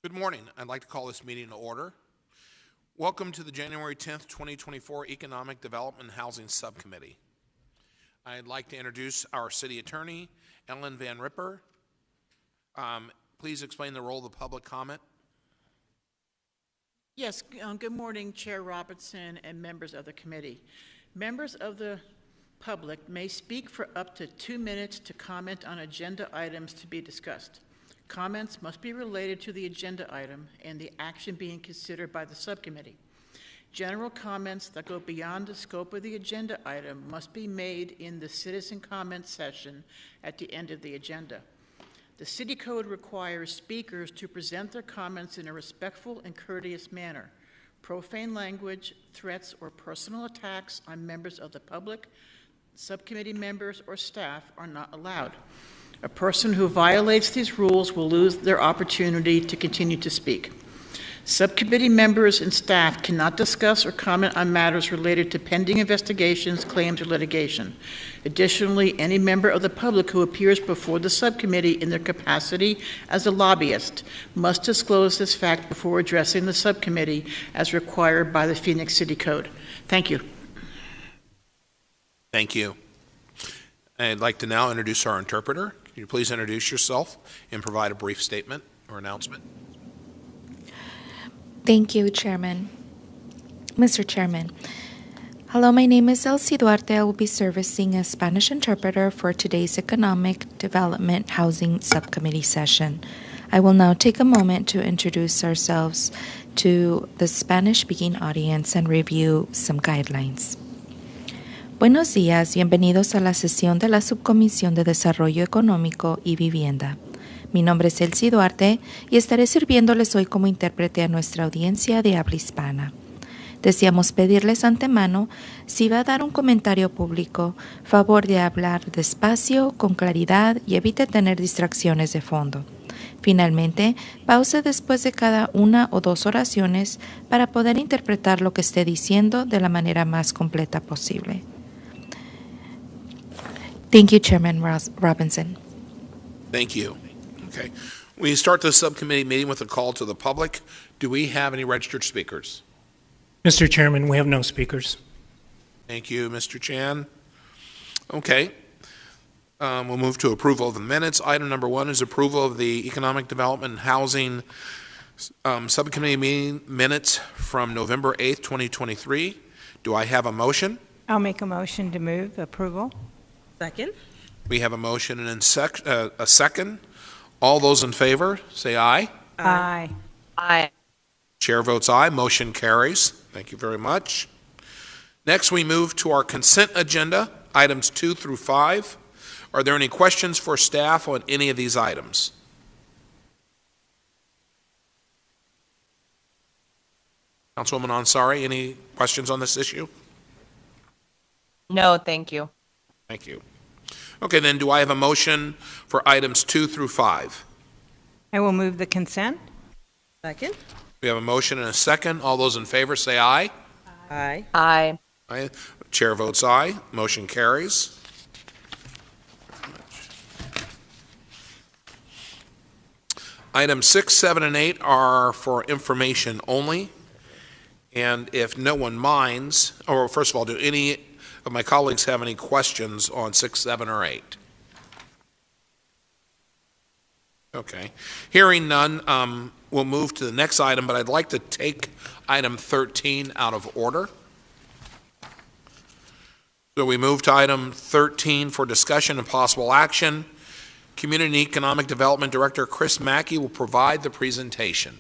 Good morning. I'd like to call this meeting to order. Welcome to the January 10th, 2024 Economic Development and Housing Subcommittee. I'd like to introduce our City Attorney, Ellen Van Ripper. Please explain the role of the public comment. Yes, good morning, Chair Robertson and members of the committee. Members of the public may speak for up to 2 minutes to comment on agenda items to be discussed. Comments must be related to the agenda item and the action being considered by the subcommittee. General comments that go beyond the scope of the agenda item must be made in the citizen comment session at the end of the agenda. The City Code requires speakers to present their comments in a respectful and courteous manner. Profane language, threats, or personal attacks on members of the public, subcommittee members, or staff are not allowed. A person who violates these rules will lose their opportunity to continue to speak. Subcommittee members and staff cannot discuss or comment on matters related to pending investigations, claims, or litigation. Additionally, any member of the public who appears before the subcommittee in their capacity as a lobbyist must disclose this fact before addressing the subcommittee as required by the Phoenix City Code. Thank you. Thank you. I'd like to now introduce our interpreter. Can you please introduce yourself and provide a brief statement or announcement? Thank you, Chairman. Mr. Chairman. Hello, my name is Elsie Duarte. I will be servicing as Spanish interpreter for today's Economic Development Housing Subcommittee session. I will now take a moment to introduce ourselves to the Spanish-speaking audience and review some guidelines. Buenos días, bienvenidos a la sesión de la Subcomisión de Desarrollo Económico y Vivienda. Mi nombre es Elsie Duarte y estaré sirviéndoles hoy como intérprete a nuestra audiencia de habla hispana. Deseamos pedirles antemano, si va a dar un comentario público, favor de hablar despacio, con claridad y evite tener distracciones de fondo. Finalmente, pause después de cada una o dos oraciones para poder interpretar lo que esté diciendo de la manera más completa posible. Thank you, Chairman Robinson. Thank you. Okay. We start the subcommittee meeting with a call to the public. Do we have any registered speakers? Mr. Chairman, we have no speakers. Thank you, Mr. Chan. Okay. We'll move to approval of the minutes. Item number 1 is approval of the Economic Development and Housing Subcommittee meeting minutes from November 8th, 2023. Do I have a motion? I'll make a motion to move approval. Second. We have a motion and a second. All those in favor, say aye. Aye. Aye. Chair votes aye. Motion carries. Thank you very much. Next, we move to our consent agenda, items 2 through 5. Are there any questions for staff on any of these items? Councilwoman Ansari, any questions on this issue? No, thank you. Thank you. Okay, then do I have a motion for items 2 through 5? I will move the consent. Second. We have a motion and a second. All those in favor say aye. Aye. Aye. Aye. Chair votes aye. Motion carries. Items 6, 7, and 8 are for information only. And if no one minds, or first of all, do any of my colleagues have any questions on 6, 7, or 8? Okay. Hearing none, we'll move to the next item, but I'd like to take item 13 out of order. So we move to item 13 for discussion and possible action. Community and Economic Development Director Chris Mackey will provide the presentation.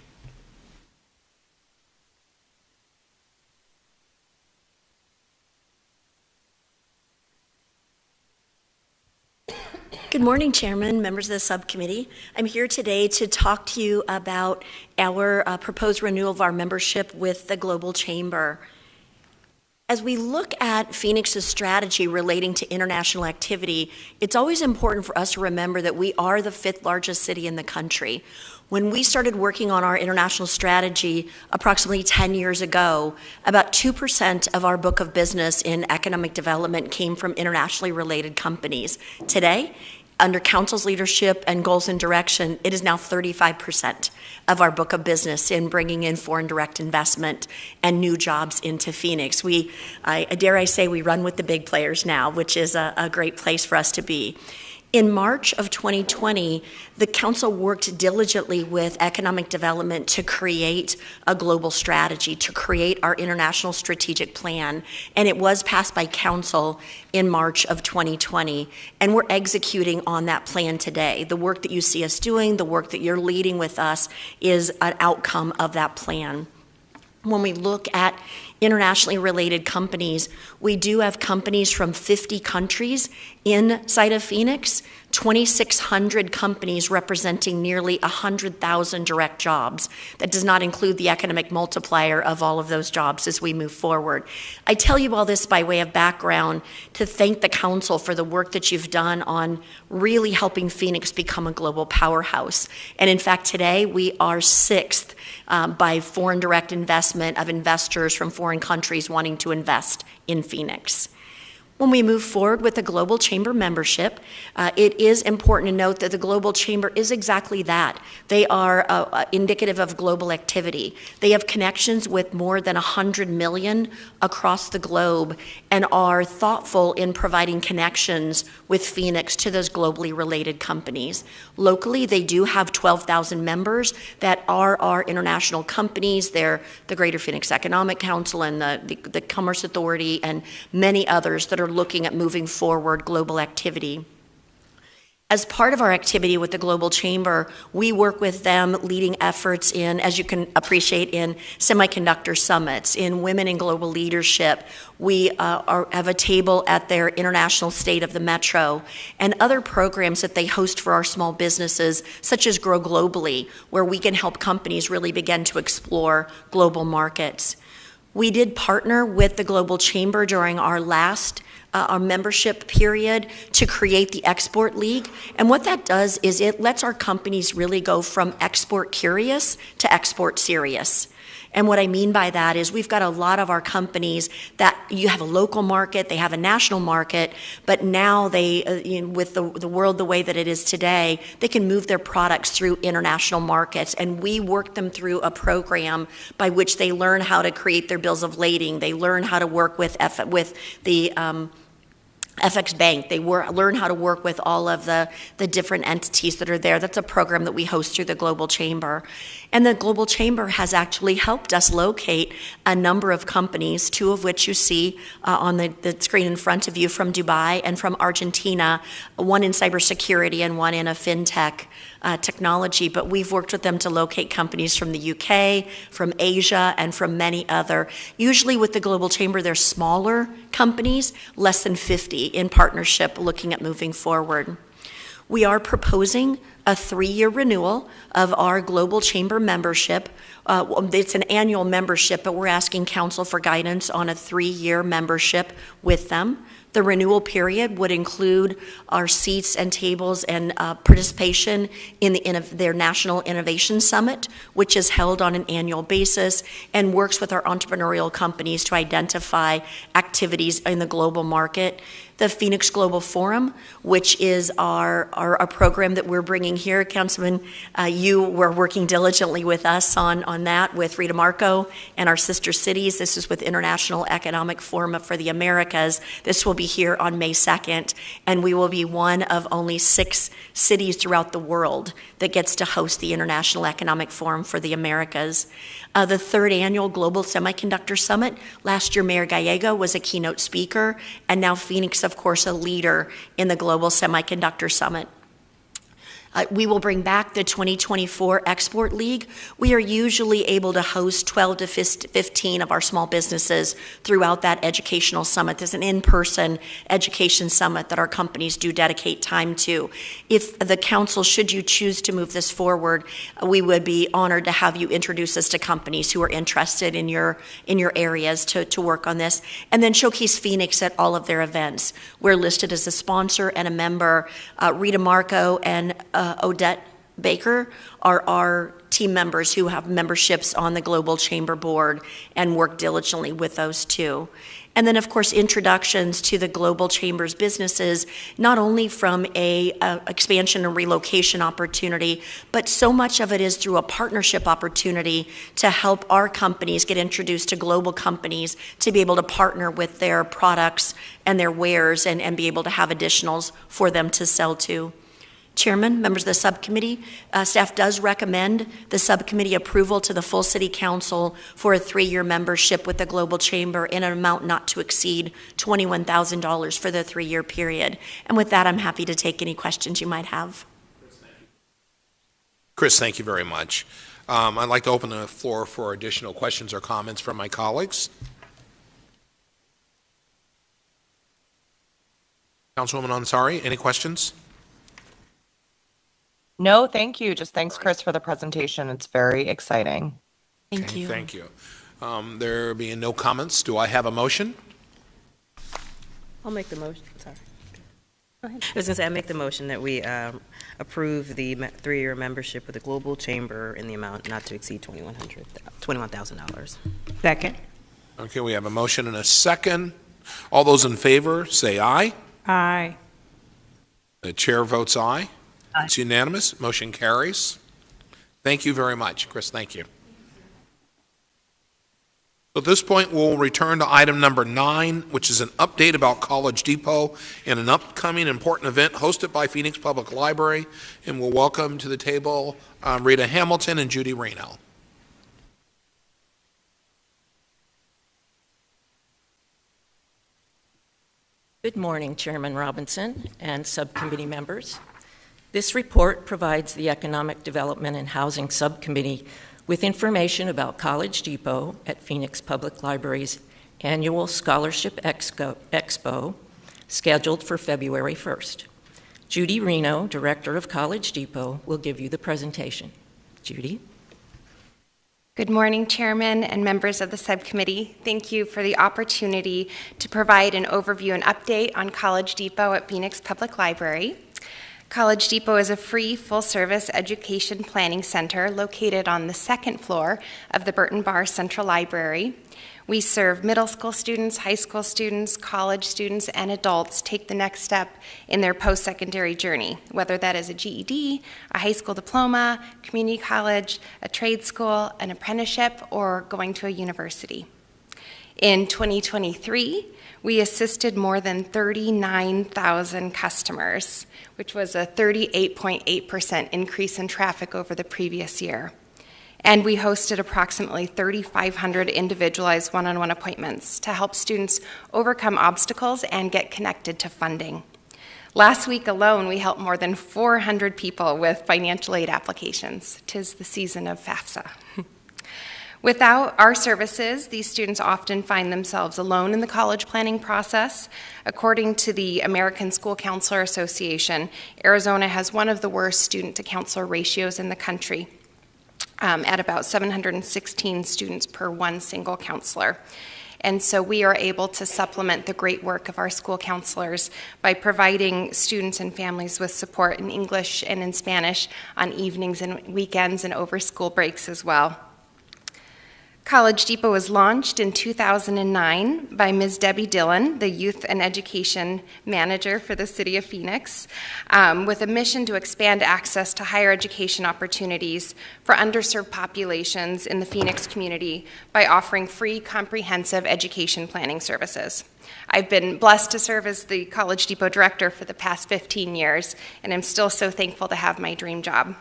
Good morning, Chairman, members of the subcommittee. I'm here today to talk to you about our proposed renewal of our membership with the Global Chamber. As we look at Phoenix's strategy relating to international activity, it's always important for us to remember that we are the 5th largest city in the country. When we started working on our international strategy approximately 10 years ago, about 2% of our book of business in economic development came from internationally related companies. Today, Under council's leadership and goals and direction, it is now 35% of our book of business in bringing in foreign direct investment and new jobs into Phoenix. Dare I say, we run with the big players now, which is a great place for us to be. In March of 2020, the council worked diligently with economic development to create a global strategy, to create our international strategic plan, and it was passed by council in March of 2020, and we're executing on that plan today. The work that you see us doing, the work that you're leading with us, is an outcome of that plan. When we look at internationally related companies, we do have companies from 50 countries inside of Phoenix, 2,600 companies representing nearly 100,000 direct jobs. That does not include the economic multiplier of all of those jobs as we move forward. I tell you all this by way of background to thank the council for the work that you've done on really helping Phoenix become a global powerhouse. And in fact, today we are sixth by foreign direct investment of investors from foreign countries wanting to invest in Phoenix. When we move forward with the Global Chamber membership, it is important to note that the Global Chamber is exactly that. They are indicative of global activity. They have connections with more than 100 million across the globe and are thoughtful in providing connections with Phoenix to those globally related companies. Locally, they do have 12,000 members that are our international companies. They're the Greater Phoenix Economic Council and the Commerce Authority and many others that are looking at moving forward global activity. As part of our activity with the Global Chamber, we work with them leading efforts in, as you can appreciate, in semiconductor summits, in women in global leadership. We have a table at their International State of the Metro and other programs that they host for our small businesses, such as Grow Globally, where we can help companies really begin to explore global markets. We did partner with the Global Chamber during our membership period to create the Export League. And what that does is it lets our companies really go from export curious to export serious. And what I mean by that is we've got a lot of our companies that you have a local market, they have a national market, but now they, with the world the way that it is today, they can move their products through international markets. And we work them through a program by which they learn how to create their bills of lading. They learn how to work with the FX Bank. They learn how to work with all of the different entities that are there. That's a program that we host through the Global Chamber. And the Global Chamber has actually helped us locate a number of companies, two of which you see on the screen in front of you from Dubai and from Argentina, one in cybersecurity and one in a fintech technology, but we've worked with them to locate companies from the UK, from Asia, and from many other. Usually with the Global Chamber, they're smaller companies, less than 50 in partnership looking at moving forward. We are proposing a 3-year renewal of our Global Chamber membership. It's an annual membership, but we're asking council for guidance on a 3-year membership with them. The renewal period would include our seats and tables and participation in their National Innovation Summit, which is held on an annual basis and works with our entrepreneurial companies to identify activities in the global market. The Phoenix Global Forum, which is our program that we're bringing here. Councilman, you were working diligently with us on that with Rita Marco and our sister cities. This is with International Economic Forum for the Americas. This will be here on May 2nd, and we will be one of only 6 cities throughout the world that gets to host the International Economic Forum for the Americas. The 3rd annual Global Semiconductor Summit. Last year, Mayor Gallego was a keynote speaker, and now Phoenix, of course, a leader in the Global Semiconductor Summit. We will bring back the 2024 Export League. We are usually able to host 12 to 15 of our small businesses throughout that educational summit. There's an in-person education summit that our companies do dedicate time to. If the council, should you choose to move this forward, we would be honored to have you introduce us to companies who are interested in your areas to work on this. And then showcase Phoenix at all of their events. We're listed as a sponsor and a member. Rita Marco and Odette Baker are our team members who have memberships on the Global Chamber Board and work diligently with those two. And then, of course, introductions to the Global Chamber's businesses, not only from a expansion and relocation opportunity, but so much of it is through a partnership opportunity to help our companies get introduced to global companies to be able to partner with their products and their wares and be able to have additionals for them to sell to. Chairman, members of the subcommittee, staff does recommend the subcommittee approval to the full City Council for a 3-year membership with the Global Chamber in an amount not to exceed $21,000 for the 3-year period. And with that, I'm happy to take any questions you might have. Chris, thank you very much. I'd like to open the floor for additional questions or comments from my colleagues. Councilwoman Ansari, any questions? No, thank you. Just thanks, Chris, for the presentation. It's very exciting. Thank you. Thank you. There being no comments, do I have a motion? I'll make the motion. Sorry. Go ahead. I was going to say, I make the motion that we approve the 3-year membership with the Global Chamber in the amount not to exceed $21,000. Second. Okay, we have a motion and a second. All those in favor, say aye. Aye. The chair votes aye. Aye. It's unanimous. Motion carries. Thank you very much, Chris. Thank you. At this point, we'll return to item number 9, which is an update about College Depot and an upcoming important event hosted by Phoenix Public Library. And we'll welcome to the table Rita Hamilton and Judy Reno. Good morning, Chairman Robinson and subcommittee members. This report provides the Economic Development and Housing Subcommittee with information about College Depot at Phoenix Public Library's annual Scholarship Expo, scheduled for February 1st. Judy Reno, Director of College Depot, will give you the presentation. Judy? Good morning, Chairman and members of the subcommittee. Thank you for the opportunity to provide an overview and update on College Depot at Phoenix Public Library. College Depot is a free, full-service education planning center located on the 2nd floor of the Burton Barr Central Library. We serve middle school students, high school students, college students, and adults take the next step in their post-secondary journey, whether that is a GED, a high school diploma, community college, a trade school, an apprenticeship, or going to a university. In 2023, we assisted more than 39,000 customers, which was a 38.8% increase in traffic over the previous year. And we hosted approximately 3,500 individualized one-on-one appointments to help students overcome obstacles and get connected to funding. Last week alone, we helped more than 400 people with financial aid applications. 'Tis the season of FAFSA. Without our services, these students often find themselves alone in the college planning process. According to the American School Counselor Association, Arizona has one of the worst student-to-counselor ratios in the country, at about 716 students per one single counselor. And so we are able to supplement the great work of our school counselors by providing students and families with support in English and in Spanish on evenings and weekends and over school breaks as well. College Depot was launched in 2009 by Ms. Debbie Dillon, the Youth and Education Manager for the City of Phoenix, with a mission to expand access to higher education opportunities for underserved populations in the Phoenix community by offering free, comprehensive education planning services. I've been blessed to serve as the College Depot Director for the past 15 years, and I'm still so thankful to have my dream job.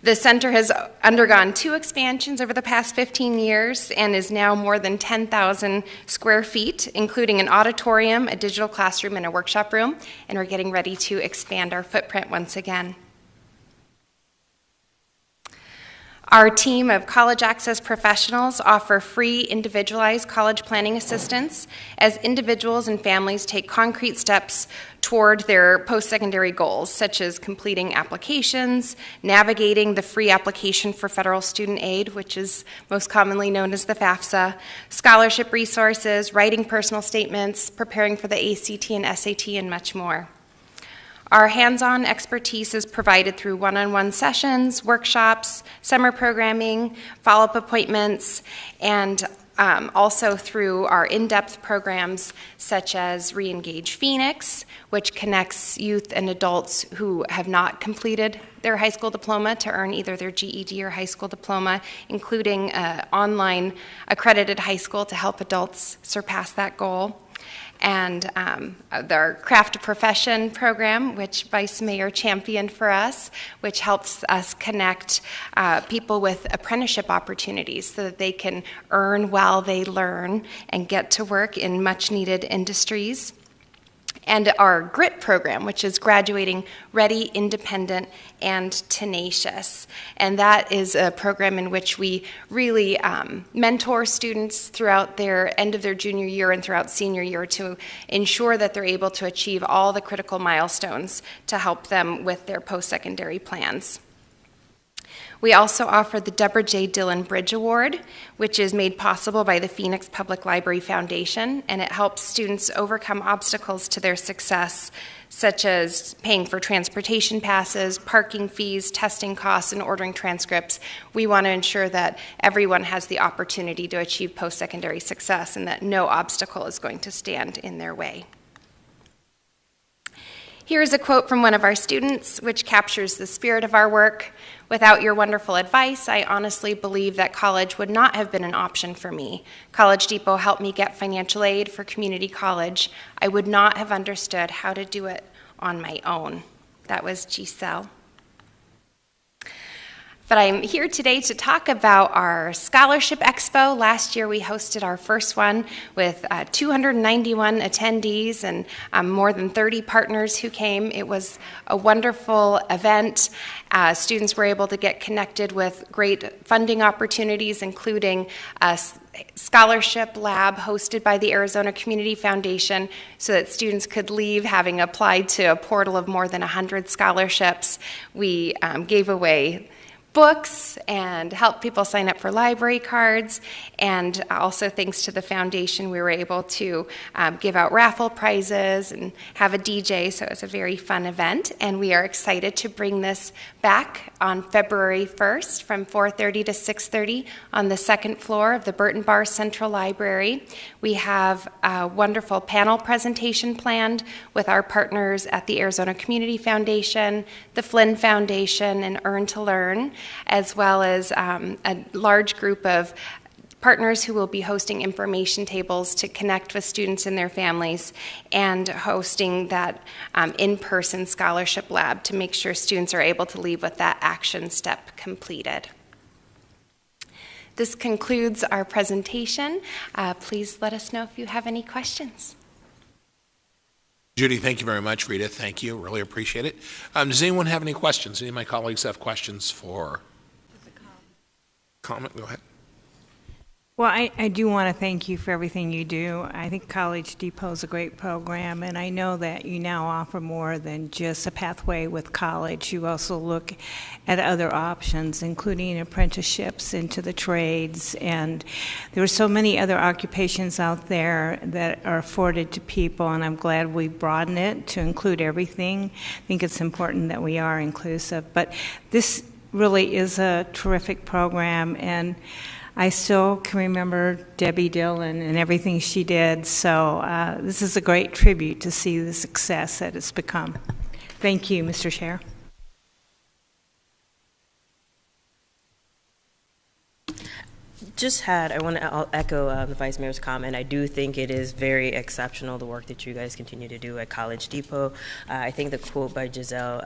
The center has undergone 2 expansions over the past 15 years and is now more than 10,000 square feet, including an auditorium, a digital classroom, and a workshop room, and we're getting ready to expand our footprint once again. Our team of college access professionals offer free individualized college planning assistance as individuals and families take concrete steps toward their post-secondary goals, such as completing applications, navigating the free application for federal student aid, which is most commonly known as the FAFSA, scholarship resources, writing personal statements, preparing for the ACT and SAT, and much more. Our hands-on expertise is provided through one-on-one sessions, workshops, summer programming, follow-up appointments, and also through our in-depth programs such as Re-Engage Phoenix, which connects youth and adults who have not completed their high school diploma to earn either their GED or high school diploma, including online accredited high school to help adults surpass that goal. And our Craft a Profession program, which Vice Mayor championed for us, which helps us connect people with apprenticeship opportunities so that they can earn while they learn and get to work in much-needed industries. And our GRIT program, which is Graduating Ready, Independent, and Tenacious. And that is a program in which we really mentor students throughout their end of their junior year and throughout senior year to ensure that they're able to achieve all the critical milestones to help them with their post-secondary plans. We also offer the Deborah J. Dillon Bridge Award, which is made possible by the Phoenix Public Library Foundation, and it helps students overcome obstacles to their success, such as paying for transportation passes, parking fees, testing costs, and ordering transcripts. We want to ensure that everyone has the opportunity to achieve post-secondary success and that no obstacle is going to stand in their way. Here's a quote from one of our students, which captures the spirit of our work. Without your wonderful advice, I honestly believe that college would not have been an option for me. College Depot helped me get financial aid for community college. I would not have understood how to do it on my own. That was Giselle. But I'm here today to talk about our Scholarship Expo. Last year we hosted our first one with 291 attendees and more than 30 partners who came. It was a wonderful event. Students were able to get connected with great funding opportunities, including a scholarship lab hosted by the Arizona Community Foundation so that students could leave having applied to a portal of more than 100 scholarships. We gave away books and help people sign up for library cards, and also thanks to the foundation we were able to give out raffle prizes and have a DJ, so it was a very fun event, and we are excited to bring this back on February 1st from 4:30 to 6:30 on the second floor of the Burton Bar Central Library. We have a wonderful panel presentation planned with our partners at the Arizona Community Foundation, the Flynn Foundation, and Earn to Learn, as well as a large group of partners who will be hosting information tables to connect with students and their families, and hosting that in-person scholarship lab to make sure students are able to leave with that action step completed. This concludes our presentation. Please let us know if you have any questions. Judy, thank you very much. Rita, thank you. Really appreciate it. Does anyone have any questions? Any of my colleagues have questions for comment? Go ahead. Well, I do want to thank you for everything you do. I think College Depot is a great program, and I know that you now offer more than just a pathway with college. You also look at other options, including apprenticeships into the trades, and there are so many other occupations out there that are afforded to people, and I'm glad we broaden it to include everything. I think it's important that we are inclusive, but this really is a terrific program, and I still can remember Debbie Dillon and everything she did, so this is a great tribute to see the success that it's become. Thank you, Mr. Chair. I want to echo the Vice Mayor's comment. I do think it is very exceptional, the work that you guys continue to do at College Depot. I think the quote by Giselle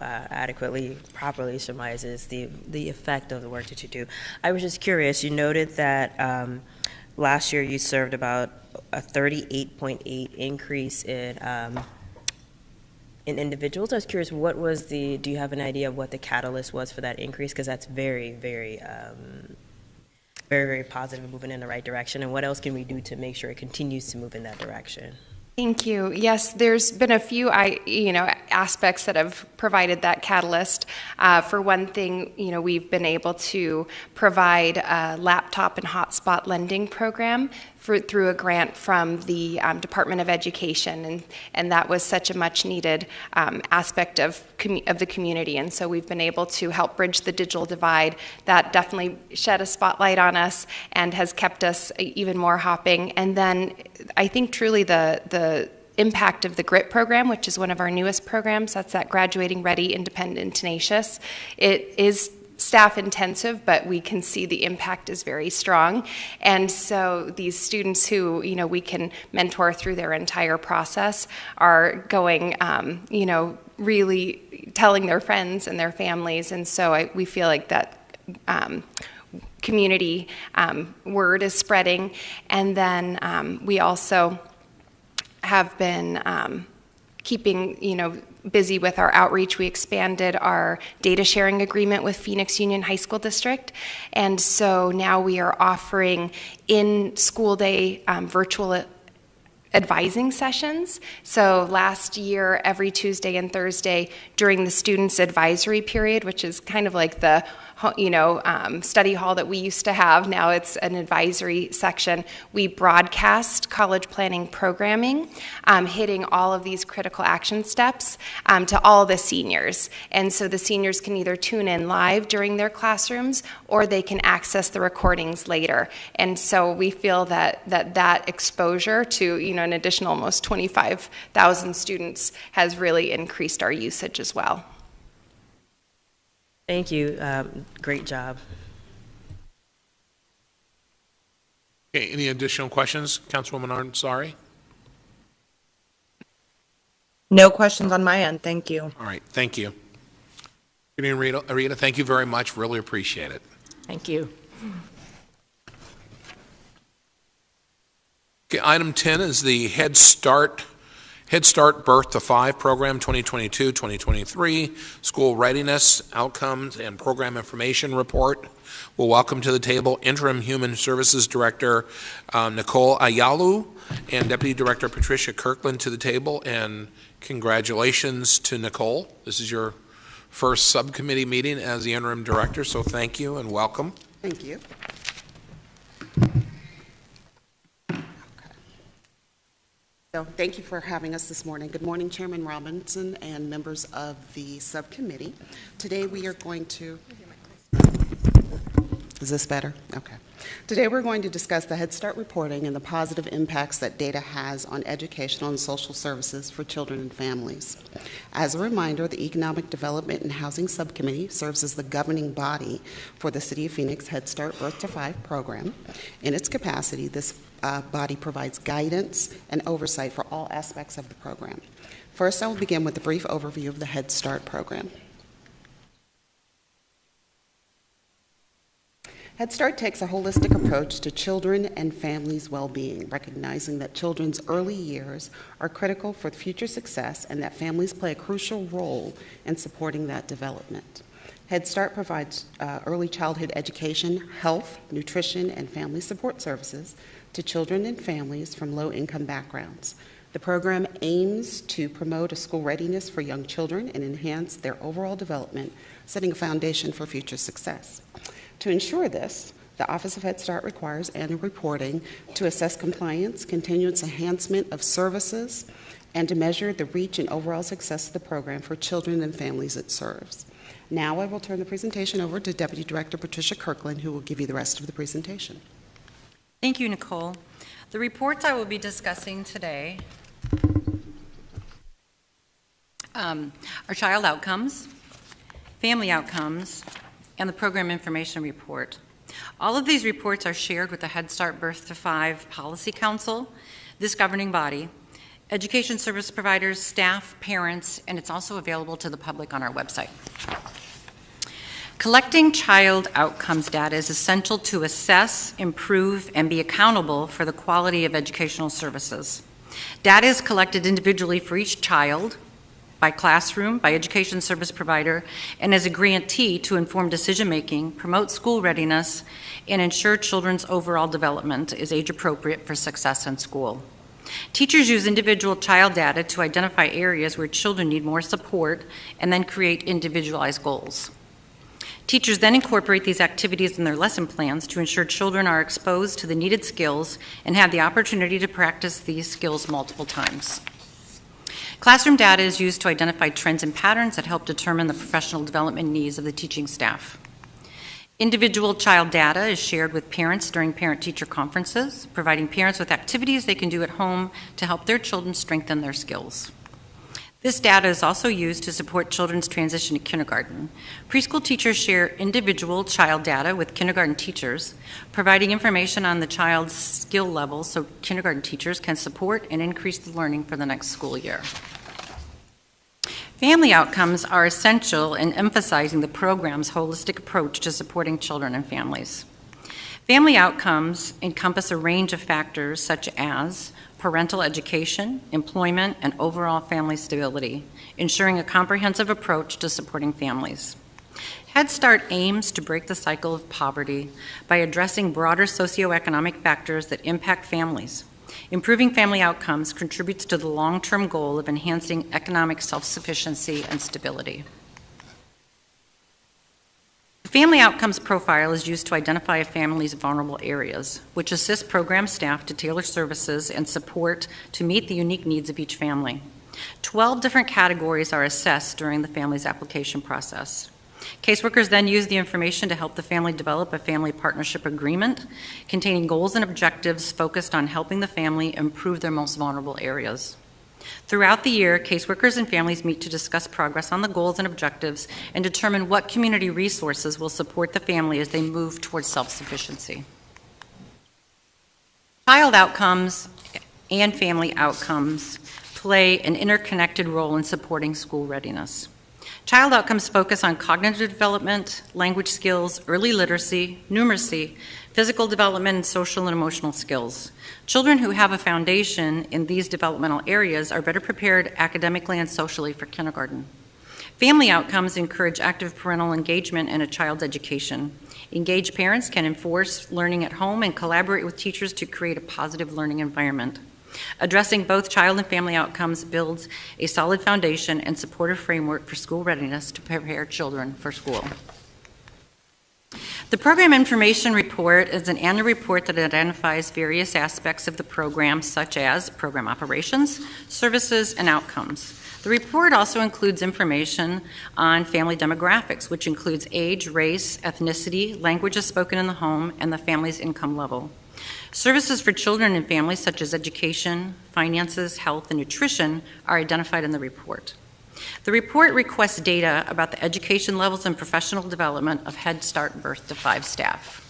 properly surmises the effect of the work that you do. I was just curious, you noted that last year you served about a 38.8 increase in individuals. I was curious, do you have an idea of what the catalyst was for that increase? Because that's very, very very positive and moving in the right direction. And what else can we do to make sure it continues to move in that direction? Thank you. Yes, there's been a few aspects that have provided that catalyst. For one thing, we've been able to provide a laptop and hotspot lending program through a grant from the Department of Education, and that was such a much needed aspect of the community. And so we've been able to help bridge the digital divide. That definitely shed a spotlight on us and has kept us even more hopping. And then I think truly the impact of the GRIT program, which is one of our newest programs, that's that Graduating Ready, Independent, and Tenacious. It is staff intensive, but we can see the impact is very strong. And so these students who, we can mentor through their entire process are going, really telling their friends and their families. And so we feel like that community word is spreading. And then we also have been keeping, busy with our outreach. We expanded our data sharing agreement with Phoenix Union High School District. And so now we are offering in school day virtual advising sessions. So last year, every Tuesday and Thursday during the students' advisory period, which is kind of like the study hall that we used to have. Now it's an advisory section. We broadcast college planning programming, hitting all of these critical action steps to all the seniors. And so the seniors can either tune in live during their classrooms or they can access the recordings later. And so we feel that exposure to an additional almost 25,000 students has really increased our usage as well. Thank you. Great job. Okay, any additional questions? Councilwoman Ansari? No questions on my end. Thank you. All right, thank you. Good evening, Rita. Thank you very much. Really appreciate it. Thank you. Okay, item 10 is the Head Start Birth to 5 program 2022-2023 school readiness outcomes and program information report. We'll welcome to the table Interim Human Services Director Nicole Ayalu and Deputy Director Patricia Kirkland to the table, and congratulations to Nicole. This is your first subcommittee meeting as the interim director, so thank you and welcome. Thank you. So thank you for having us this morning. Good morning, Chairman Robinson and members of the subcommittee. Today we are going to, is this better? Okay. Today we're going to discuss the Head Start reporting and the positive impacts that data has on educational and social services for children and families. As a reminder, the Economic Development and Housing Subcommittee serves as the governing body for the City of Phoenix Head Start Birth to 5 program. In its capacity, this body provides guidance and oversight for all aspects of the program. First, I will begin with a brief overview of the Head Start program. Head Start takes a holistic approach to children and families' well-being, recognizing that children's early years are critical for future success and that families play a crucial role in supporting that development. Head Start provides early childhood education, health, nutrition, and family support services to children and families from low-income backgrounds. The program aims to promote a school readiness for young children and enhance their overall development, setting a foundation for future success. To ensure this, the Office of Head Start requires annual reporting to assess compliance, continuous enhancement of services, and to measure the reach and overall success of the program for children and families it serves. Now I will turn the presentation over to Deputy Director Patricia Kirkland, who will give you the rest of the presentation. Thank you, Nicole. The reports I will be discussing today are child outcomes, family outcomes, and the program information report. All of these reports are shared with the Head Start Birth to 5 Policy Council, this governing body, education service providers, staff, parents, and it's also available to the public on our website. Collecting child outcomes data is essential to assess, improve, and be accountable for the quality of educational services. Data is collected individually for each child, by classroom, by education service provider, and as a grantee to inform decision-making, promote school readiness, and ensure children's overall development is age-appropriate for success in school. Teachers use individual child data to identify areas where children need more support and then create individualized goals. Teachers then incorporate these activities in their lesson plans to ensure children are exposed to the needed skills and have the opportunity to practice these skills multiple times. Classroom data is used to identify trends and patterns that help determine the professional development needs of the teaching staff. Individual child data is shared with parents during parent-teacher conferences, providing parents with activities they can do at home to help their children strengthen their skills. This data is also used to support children's transition to kindergarten. Preschool teachers share individual child data with kindergarten teachers, providing information on the child's skill level so kindergarten teachers can support and increase the learning for the next school year. Family outcomes are essential in emphasizing the program's holistic approach to supporting children and families. Family outcomes encompass a range of factors such as parental education, employment, and overall family stability, ensuring a comprehensive approach to supporting families. Head Start aims to break the cycle of poverty by addressing broader socioeconomic factors that impact families. Improving family outcomes contributes to the long-term goal of enhancing economic self-sufficiency and stability. The Family Outcomes Profile is used to identify a family's vulnerable areas, which assists program staff to tailor services and support to meet the unique needs of each family. 12 different categories are assessed during the family's application process. Caseworkers then use the information to help the family develop a family partnership agreement containing goals and objectives focused on helping the family improve their most vulnerable areas. Throughout the year, caseworkers and families meet to discuss progress on the goals and objectives and determine what community resources will support the family as they move towards self-sufficiency. Child outcomes and family outcomes play an interconnected role in supporting school readiness. Child outcomes focus on cognitive development, language skills, early literacy, numeracy, physical development, and social and emotional skills. Children who have a foundation in these developmental areas are better prepared academically and socially for kindergarten. Family outcomes encourage active parental engagement in a child's education. Engaged parents can enforce learning at home and collaborate with teachers to create a positive learning environment. Addressing both child and family outcomes builds a solid foundation and supportive framework for school readiness to prepare children for school. The Program Information Report is an annual report that identifies various aspects of the program, such as program operations, services, and outcomes. The report also includes information on family demographics, which includes age, race, ethnicity, languages spoken in the home, and the family's income level. Services for children and families such as education, finances, health, and nutrition are identified in the report. The report requests data about the education levels and professional development of Head Start birth to 5 staff.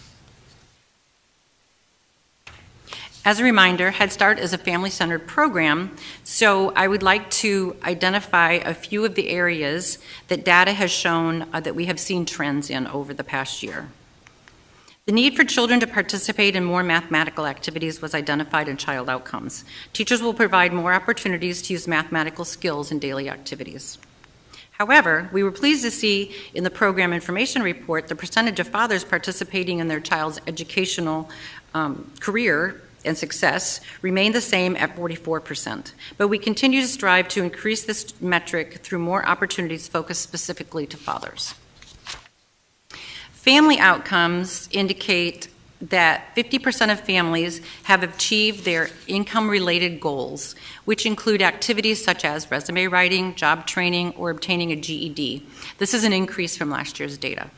As a reminder, Head Start is a family-centered program, so I would like to identify a few of the areas that data has shown that we have seen trends in over the past year. The need for children to participate in more mathematical activities was identified in child outcomes. Teachers will provide more opportunities to use mathematical skills in daily activities. However, we were pleased to see in the Program Information Report the percentage of fathers participating in their child's educational career and success remained the same at 44%. But we continue to strive to increase this metric through more opportunities focused specifically to fathers. Family outcomes indicate that 50% of families have achieved their income-related goals, which include activities such as resume writing, job training, or obtaining a GED. This is an increase from last year's data.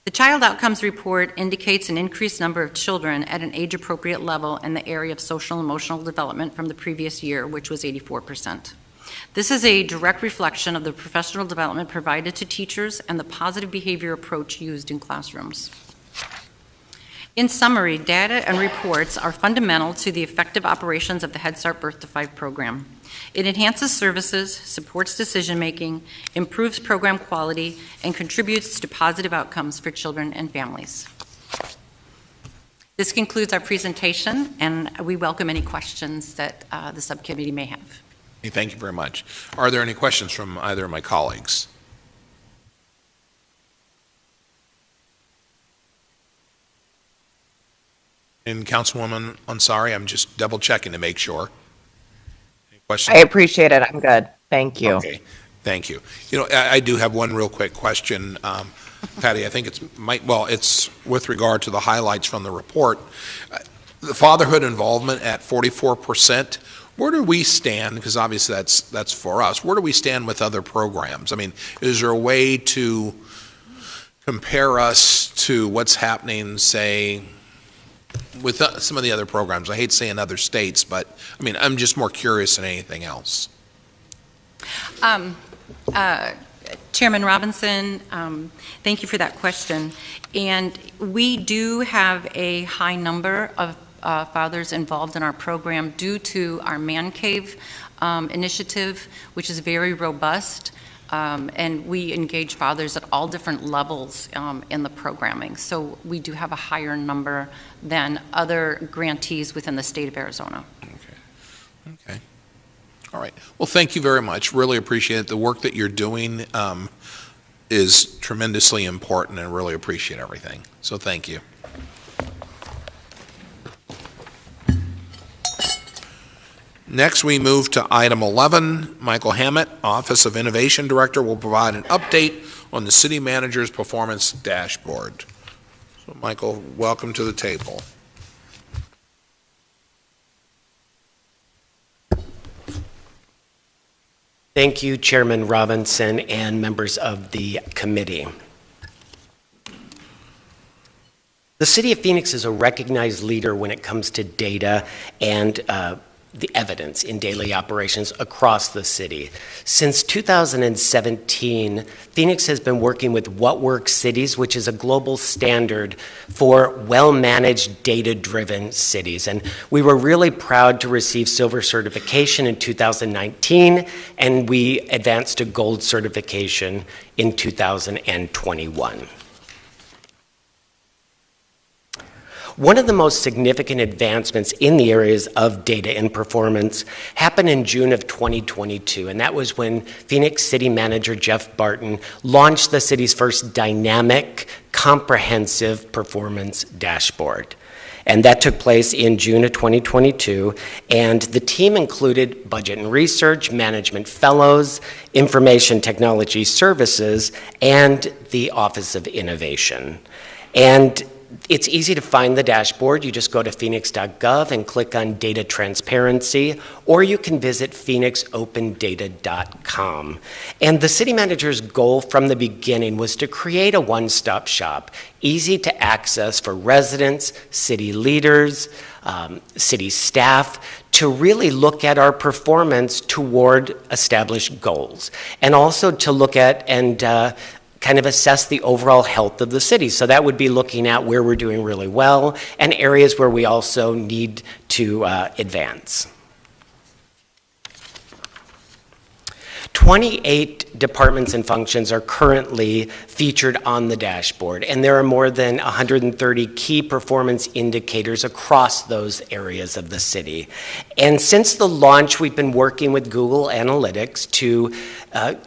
The Child Outcomes Report indicates an increased number of children at an age-appropriate level in the area of social and emotional development from the previous year, which was 84%. This is a direct reflection of the professional development provided to teachers and the positive behavior approach used in classrooms. In summary, data and reports are fundamental to the effective operations of the Head Start Birth to 5 program. It enhances services, supports decision-making, improves program quality, and contributes to positive outcomes for children and families. This concludes our presentation, and we welcome any questions that the subcommittee may have. Thank you very much. Are there any questions from either of my colleagues? And Councilwoman Ansari, I'm just double checking to make sure. Any questions? I appreciate it. I'm good. Thank you. Okay, thank you. You know, I do have one real quick question. Patty, I think it's with regard to the highlights from the report. The fatherhood involvement at 44%, where do we stand? Because obviously that's for us. Where do we stand with other programs? I mean, is there a way to compare us to what's happening, say, with some of the other programs? I hate saying other states, but I mean, I'm just more curious than anything else. Chairman Robinson, thank you for that question. And we do have a high number of fathers involved in our program due to our Man Cave initiative, which is very robust. And we engage fathers at all different levels in the programming. So we do have a higher number than other grantees within the state of Arizona. Okay. All right. Well, thank you very much. Really appreciate it. The work that you're doing is tremendously important, and really appreciate everything. So thank you. Next, we move to item 11. Michael Hammett, Office of Innovation Director, will provide an update on the city manager's performance dashboard. So, Michael, welcome to the table. Thank you, Chairman Robinson and members of the committee. The City of Phoenix is a recognized leader when it comes to data and the evidence in daily operations across the city. Since 2017, Phoenix has been working with What Works Cities, which is a global standard for well-managed, data-driven cities. And we were really proud to receive silver certification in 2019, and we advanced to gold certification in 2021. One of the most significant advancements in the areas of data and performance happened in June of 2022, and that was when Phoenix City Manager Jeff Barton launched the city's first dynamic, comprehensive performance dashboard. And that took place in June of 2022, and the team included budget and research, management fellows, information technology services, and the Office of Innovation. And it's easy to find the dashboard. You just go to Phoenix.gov and click on Data Transparency, or you can visit phoenixopendata.com. And the city manager's goal from the beginning was to create a one-stop shop, easy to access for residents, city leaders, city staff, to really look at our performance toward established goals, and also to look at and kind of assess the overall health of the city. So that would be looking at where we're doing really well and areas where we also need to advance. 28 departments and functions are currently featured on the dashboard, and there are more than 130 key performance indicators across those areas of the city. And since the launch, we've been working with Google Analytics to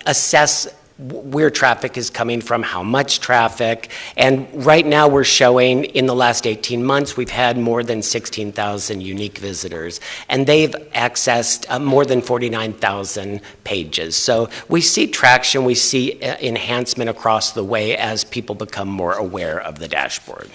assess where traffic is coming from, how much traffic, and right now we're showing in the last 18 months we've had more than 16,000 unique visitors, and they've accessed more than 49,000 pages. So we see traction, we see enhancement across the way as people become more aware of the dashboard.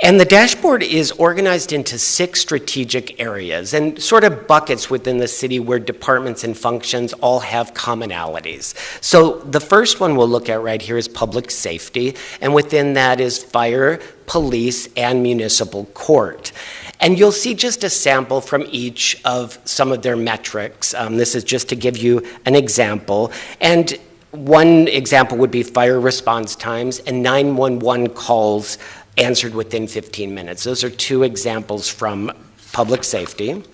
And the dashboard is organized into 6 strategic areas and sort of buckets within the city where departments and functions all have commonalities. So the first one we'll look at right here is public safety, and within that is fire, police, and municipal court. And you'll see just a sample from each of some of their metrics. This is just to give you an example. And one example would be fire response times and 911 calls answered within 15 minutes. Those are 2 examples from public safety.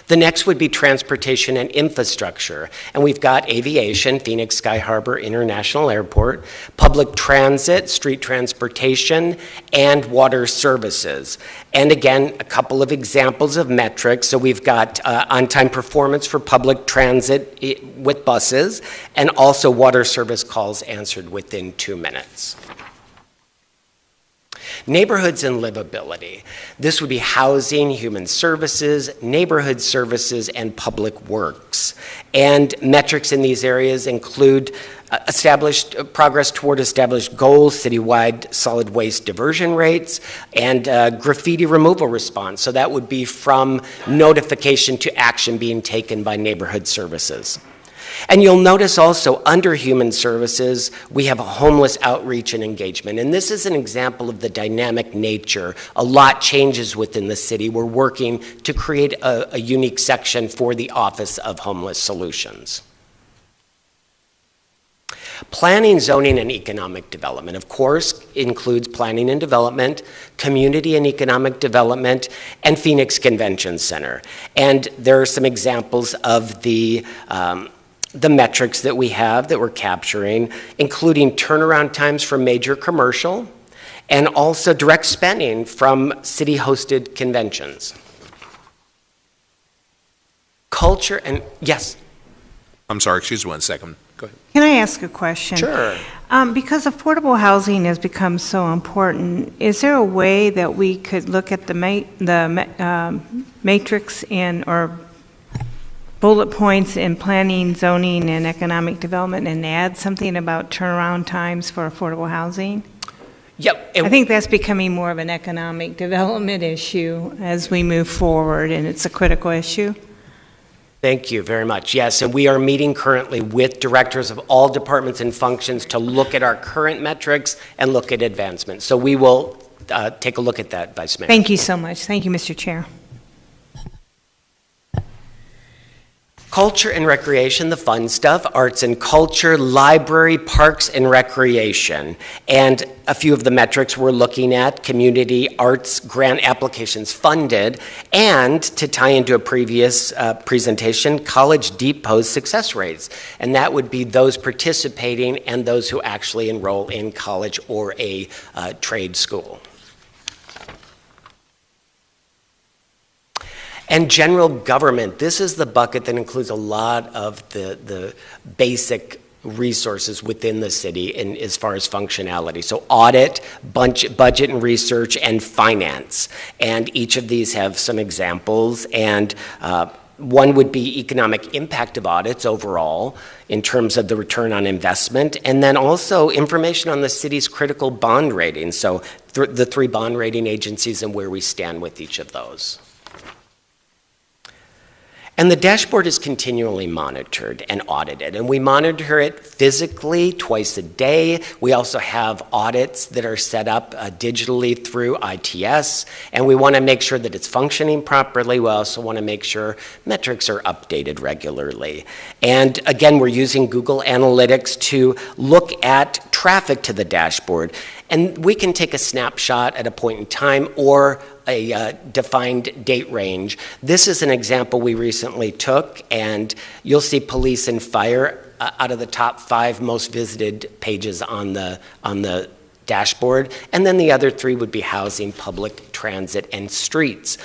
The next would be transportation and infrastructure. And we've got aviation, Phoenix Sky Harbor International Airport, public transit, street transportation, and water services. And again, a couple of examples of metrics. So we've got on-time performance for public transit with buses, and also water service calls answered within 2 minutes. Neighborhoods and livability. This would be housing, human services, neighborhood services, and public works. And metrics in these areas include established progress toward established goals, citywide solid waste diversion rates, and graffiti removal response. So that would be from notification to action being taken by neighborhood services. And you'll notice also under human services, we have a homeless outreach and engagement. And this is an example of the dynamic nature. A lot changes within the city. We're working to create a unique section for the Office of Homeless Solutions. Planning, zoning, and economic development, of course, includes planning and development, community and economic development, and Phoenix Convention Center. And there are some examples of the metrics that we have that we're capturing, including turnaround times for major commercial, and also direct spending from city-hosted conventions. Culture and, yes? I'm sorry, excuse me 1 second. Go ahead. Can I ask a question? Sure. Because affordable housing has become so important, is there a way that we could look at the matrix or bullet points in planning, zoning, and economic development and add something about turnaround times for affordable housing? Yep. I think that's becoming more of an economic development issue as we move forward, and it's a critical issue. Thank you very much. Yes, and we are meeting currently with directors of all departments and functions to look at our current metrics and look at advancement. So we will take a look at that, Vice Mayor. Thank you so much. Thank you, Mr. Chair. Culture and recreation, the fun stuff, arts and culture, library, parks and recreation. And a few of the metrics we're looking at, community arts grant applications funded, and to tie into a previous presentation, College Depot's success rates. And that would be those participating and those who actually enroll in college or a trade school. And general government, this is the bucket that includes a lot of the basic resources within the in as far as functionality. So audit, budget and research, and finance. And each of these have some examples. And one would be economic impact of audits overall in terms of the return on investment. And then also information on the city's critical bond rating. So the 3 bond rating agencies and where we stand with each of those. And the dashboard is continually monitored and audited, and we monitor it physically twice a day. We also have audits that are set up digitally through ITS, and we want to make sure that it's functioning properly. We also want to make sure metrics are updated regularly. And again, we're using Google Analytics to look at traffic to the dashboard, and we can take a snapshot at a point in time or a defined date range. This is an example we recently took, and you'll see police and fire out of the top 5 most visited pages on the dashboard, and then the other 3 would be housing, public transit, and streets.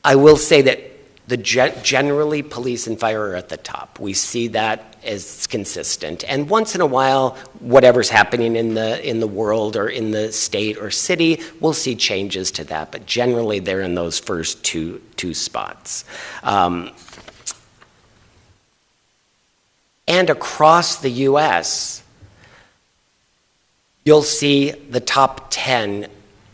I will say that generally police and fire are at the top. We see that as consistent, and once in a while, whatever's happening in the world or in the state or city, we'll see changes to that. But generally, they're in those first two spots. And across the U.S., you'll see the top 10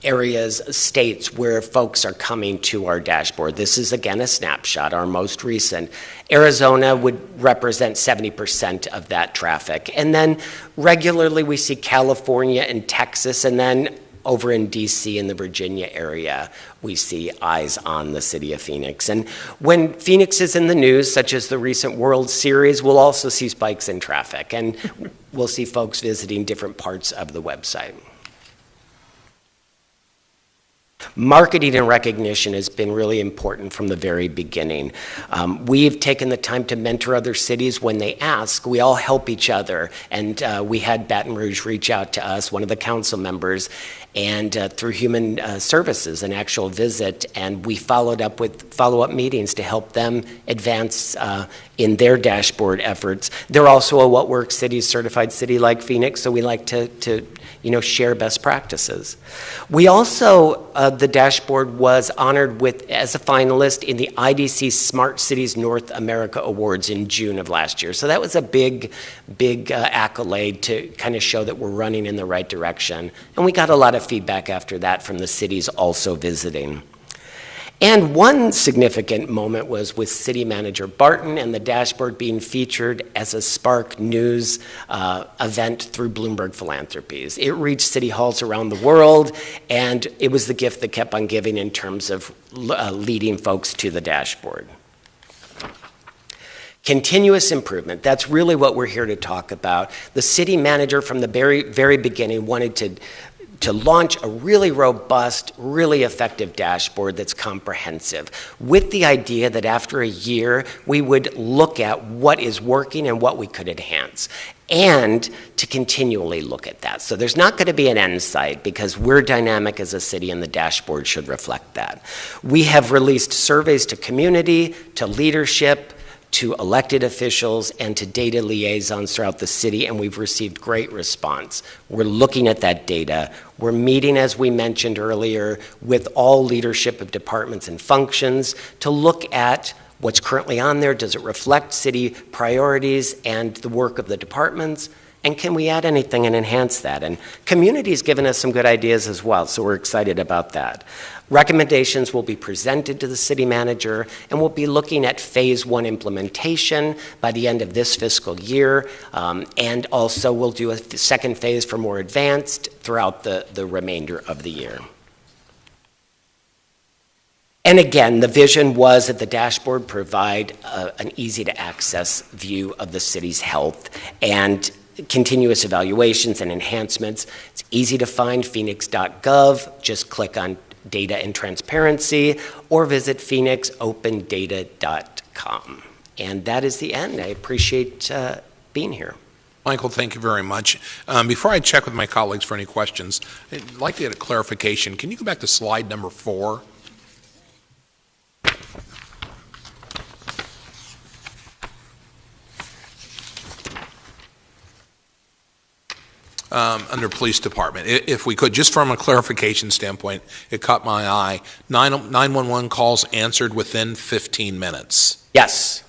areas, states where folks are coming to our dashboard. This is again a snapshot, our most recent. Arizona would represent 70% of that traffic. And then regularly we see California and Texas, and then over in DC in the Virginia area, we see eyes on the city of Phoenix. And when Phoenix is in the news, such as the recent World Series, we'll also see spikes in traffic, and we'll see folks visiting different parts of the website. Marketing and recognition has been really important from the very beginning. We've taken the time to mentor other cities when they ask. We all help each other, and we had Baton Rouge reach out to us, one of the council members, and through Human Services, an actual visit, and we followed up with follow-up meetings to help them advance in their dashboard efforts. They're also a What Works Cities certified city like Phoenix, so we like to share best practices. We also, the dashboard was honored as a finalist in the IDC Smart Cities North America Awards in June of last year. So that was a big accolade to kind of show that we're running in the right direction. And we got a lot of feedback after that from the cities also visiting. And one significant moment was with City Manager Barton and the dashboard being featured as a Spark News event through Bloomberg Philanthropies. It reached city halls around the world, and it was the gift that kept on giving in terms of leading folks to the dashboard. Continuous improvement, that's really what we're here to talk about. The city manager from the very beginning wanted to launch a really robust, really effective dashboard that's comprehensive, with the idea that after a year, we would look at what is working and what we could enhance, and to continually look at that. So there's not going to be an end site, because we're dynamic as a city, and the dashboard should reflect that. We have released surveys to community, to leadership, to elected officials, and to data liaisons throughout the city, and we've received great response. We're looking at that data. We're meeting, as we mentioned earlier, with all leadership of departments and functions to look at what's currently on there. Does it reflect city priorities and the work of the departments? And can we add anything and enhance that? And community's given us some good ideas as well, so we're excited about that. Recommendations will be presented to the city manager, and we'll be looking at phase 1 implementation by the end of this fiscal year, and also we'll do a second phase for more advanced throughout the remainder of the year. And again, the vision was that the dashboard provide an easy-to-access view of the city's health and continuous evaluations and enhancements. It's easy to find, Phoenix.gov. Just click on Data and Transparency, or visit phoenixopendata.com. And that is the end. I appreciate being here. Michael, thank you very much. Before I check with my colleagues for any questions, I'd like to get a clarification. Can you go back to slide number 4? Under police department, if we could, just from a clarification standpoint, it caught my eye. 911 calls answered within 15 minutes. Yes.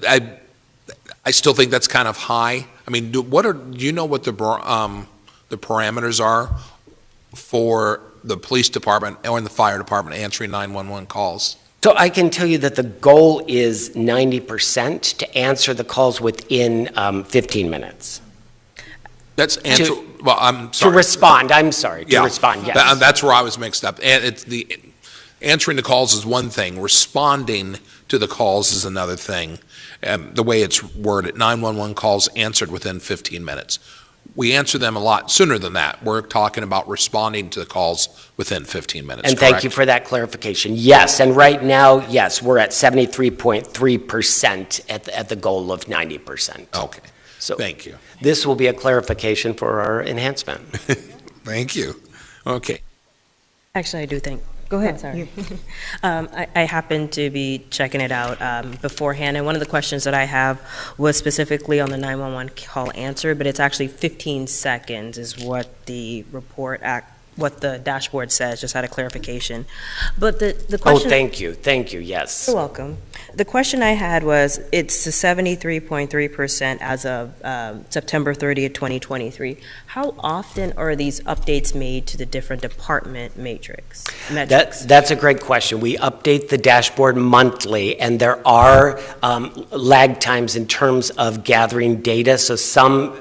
I still think that's kind of high. I mean, do you know what the parameters are for the police department or the fire department answering 911 calls? So I can tell you that the goal is 90% to answer the calls within 15 minutes. That's answer. Well, I'm sorry. To respond. I'm sorry. To respond. Yes. That's where I was mixed up. And it's answering the calls is one thing. Responding to the calls is another thing. The way it's worded, 911 calls answered within 15 minutes. We answer them a lot sooner than that. We're talking about responding to the calls within 15 minutes. And correct? Thank you for that clarification. Yes, and right now, yes, we're at 73.3% at the goal of 90%. Okay. So thank you. This will be a clarification for our enhancement. Thank you. Okay. Actually, I do think. Go ahead. Oh, sorry. I happened to be checking it out beforehand, and one of the questions that I have was specifically on the 911 call answer, but it's actually 15 seconds is what the what the dashboard says, just out of clarification. But the question... Oh, thank you, yes. You're welcome. The question I had was, it's the 73.3% as of September 30th, 2023. How often are these updates made to the different department metrics? That's a great question. We update the dashboard monthly, and there are lag times in terms of gathering data. So some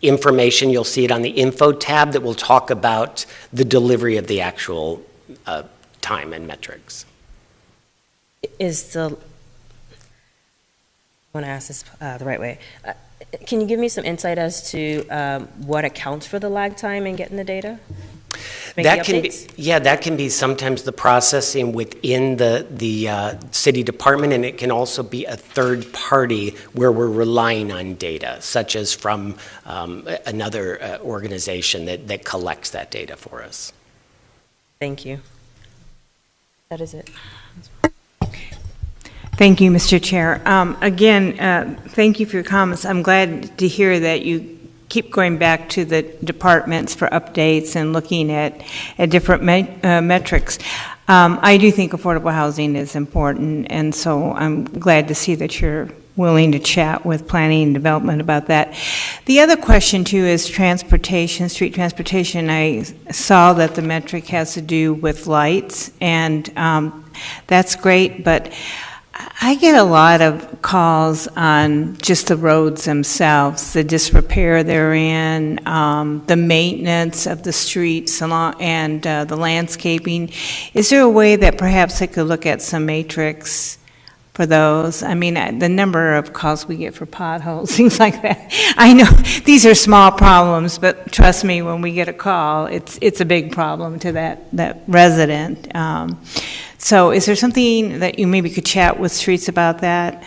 information, you'll see it on the info tab that will talk about the delivery of the actual time and metrics. I want to ask this the right way. Can you give me some insight as to what accounts for the lag time in getting the data? make That the can be, updates? yeah, that can be sometimes the processing within the city department, and it can also be a third party where we're relying on data, such as from another organization that collects that data for us. Thank you. That is it. Thank you, Mr. Chair. Again, thank you for your comments. I'm glad to hear that you keep going back to the departments for updates and looking at different metrics. I do think affordable housing is important, and so I'm glad to see that you're willing to chat with planning and development about that. The other question, too, is transportation, street transportation. I saw that the metric has to do with lights, and that's great, but I get a lot of calls on just the roads themselves, the disrepair they're in, the maintenance of the streets and the landscaping. Is there a way that perhaps I could look at some matrix for those? I mean, the number of calls we get for potholes, things like that. I know these are small problems, but trust me, when we get a call, it's a big problem to that resident. So is there something that you maybe could chat with streets about that?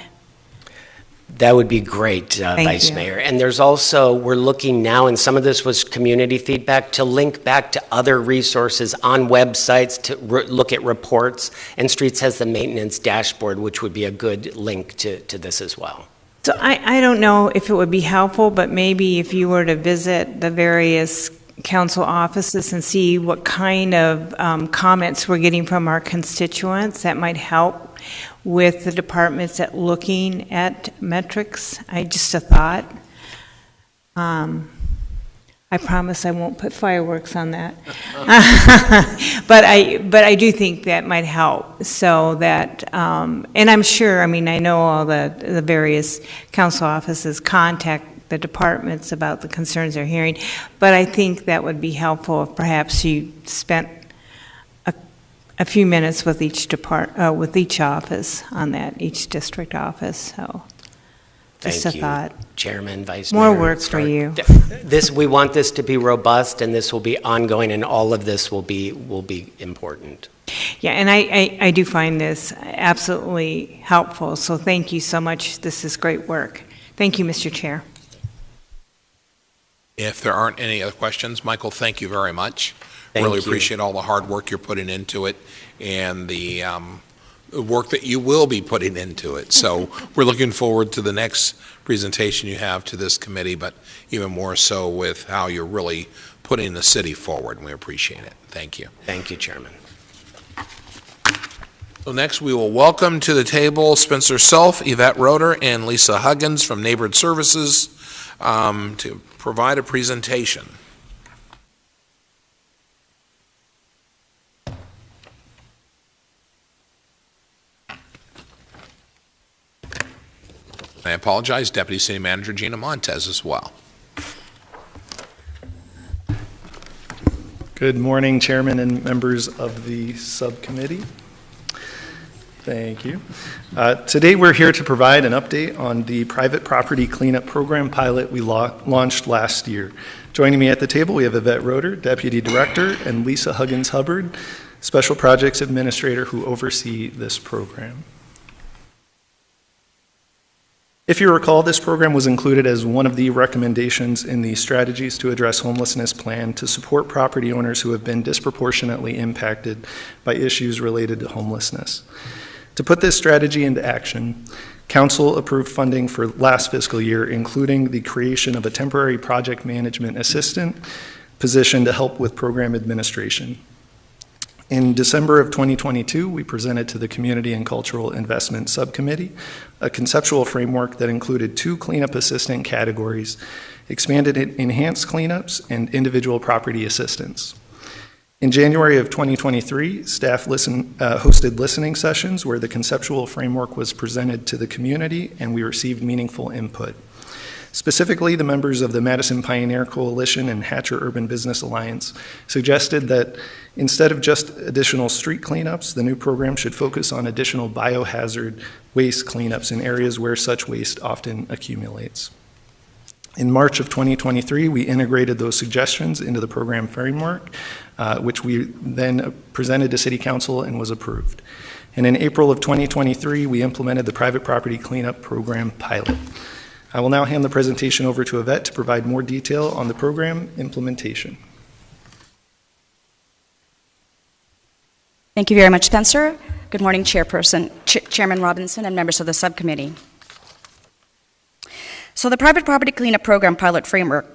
That would be great, Vice Mayor. And there's also, we're looking now, and some of this was community feedback, to link back to other resources on websites to look at reports. And Streets has the maintenance dashboard, which would be a good link to this as well. So I don't know if it would be helpful, but maybe if you were to visit the various council offices and see what kind of comments we're getting from our constituents, that might help with the departments at looking at metrics. Just a thought. I promise I won't put fireworks on that. but I do think that might help, so that, and I'm sure, I mean, I know all the various council offices contact the departments about the concerns they're hearing, but I think that would be helpful if perhaps you spent a few minutes with with each office on that, each district office. So, just Thank a you, thought. Chairman, Vice Mayor. More work for you. We want this to be robust, and this will be ongoing, and all of this will be important. Yeah, and I do find this absolutely helpful. So thank you so much. This is great work. Thank you, Mr. Chair. If there aren't any other questions, Michael, thank you very much. Thank really you. Appreciate all the hard work you're putting into it and the work that you will be putting into it. So we're looking forward to the next presentation you have to this committee, but even more so with how you're really putting the city forward, and we appreciate it. Thank you. Thank you, Chairman. So next we will welcome to the table Spencer Self, Yvette Roeder, and Lisa Huggins from Neighborhood Services to provide a presentation. I apologize, Deputy City Manager Gina Montez as well. Good morning, Chairman and members of the subcommittee. Thank you. Today we're here to provide an update on the private property cleanup program pilot we launched last year. Joining me at the table, we have Yvette Roeder, Deputy Director, and Lisa Huggins-Hubbard, Special Projects Administrator, who oversee this program. If you recall, this program was included as one of the recommendations in the Strategies to Address Homelessness plan to support property owners who have been disproportionately impacted by issues related to homelessness. To put this strategy into action, Council approved funding for last fiscal year, including the creation of a temporary project management assistant position to help with program administration. In December of 2022, we presented to the Community and Cultural Investment Subcommittee a conceptual framework that included 2 cleanup assistant categories, expanded enhanced cleanups and individual property assistance. In January of 2023, staff hosted listening sessions where the conceptual framework was presented to the community and we received meaningful input. Specifically, the members of the Madison Pioneer Coalition and Hatcher Urban Business Alliance suggested that instead of just additional street cleanups, the new program should focus on additional biohazard waste cleanups in areas where such waste often accumulates. In March of 2023, we integrated those suggestions into the program framework, which we then presented to City Council and was approved. And in April of 2023, we implemented the private property cleanup program pilot. I will now hand the presentation over to Yvette to provide more detail on the program implementation. Thank you very much, Spencer. Good morning, Chairman Robinson, and members of the subcommittee. So the private property cleanup program pilot framework,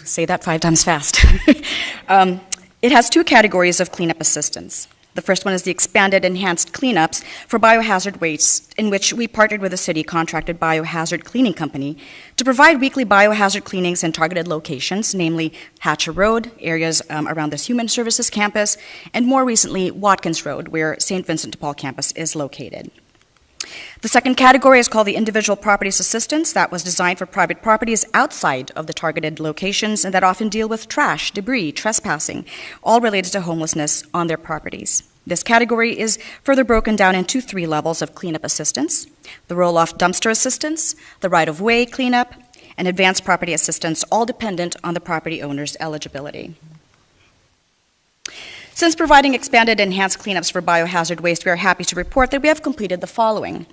say that 5 times fast. It has 2 categories of cleanup assistance. The first one is the expanded enhanced cleanups for biohazard waste, in which we partnered with a city-contracted biohazard cleaning company to provide weekly biohazard cleanings in targeted locations, namely Hatcher Road, areas around this Human Services campus, and more recently, Watkins Road, where St. Vincent de Paul campus is located. The second category is called the individual properties assistance. That was designed for private properties outside of the targeted locations and that often deal with trash, debris, trespassing, all related to homelessness on their properties. This category is further broken down into 3 levels of cleanup assistance: the roll-off dumpster assistance, the right-of-way cleanup, and advanced property assistance, all dependent on the property owner's eligibility. Since providing expanded enhanced cleanups for biohazard waste, we are happy to report that we have completed the following.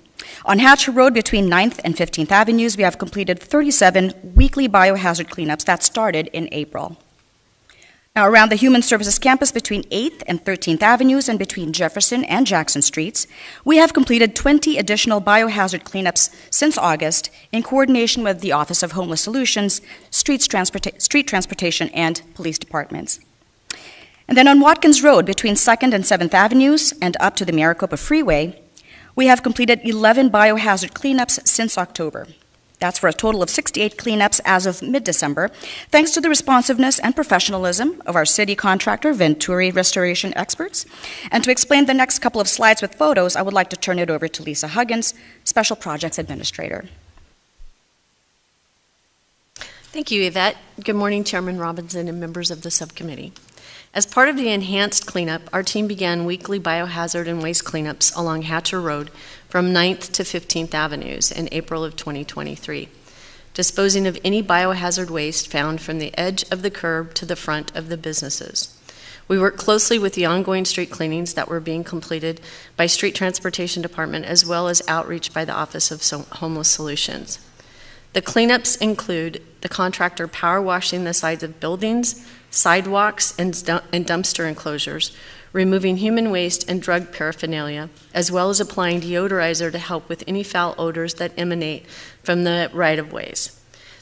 On Hatcher Road between 9th and 15th Avenues, we have completed 37 weekly biohazard cleanups that started in April. Now, around the Human Services campus between 8th and 13th Avenues and between Jefferson and Jackson Streets, we have completed 20 additional biohazard cleanups since August in coordination with the Office of Homeless Solutions, Street Transportation, and police departments. And then on Watkins Road between 2nd and 7th Avenues and up to the Maricopa Freeway, we have completed 11 biohazard cleanups since October. That's for a total of 68 cleanups as of mid-December, thanks to the responsiveness and professionalism of our city contractor, Venturi Restoration Experts. And to explain the next couple of slides with photos, I would like to turn it over to Lisa Huggins, Special Projects Administrator. Thank you, Yvette. Good morning, Chairman Robinson and members of the subcommittee. As part of the enhanced cleanup, our team began weekly biohazard and waste cleanups along Hatcher Road from 9th to 15th Avenues in April of 2023, disposing of any biohazard waste found from the edge of the curb to the front of the businesses. We worked closely with the ongoing street cleanings that were being completed by Street Transportation Department as well as outreach by the Office of Homeless Solutions. The cleanups include the contractor power washing the sides of buildings, sidewalks, and dumpster enclosures, removing human waste and drug paraphernalia, as well as applying deodorizer to help with any foul odors that emanate from the right-of-ways.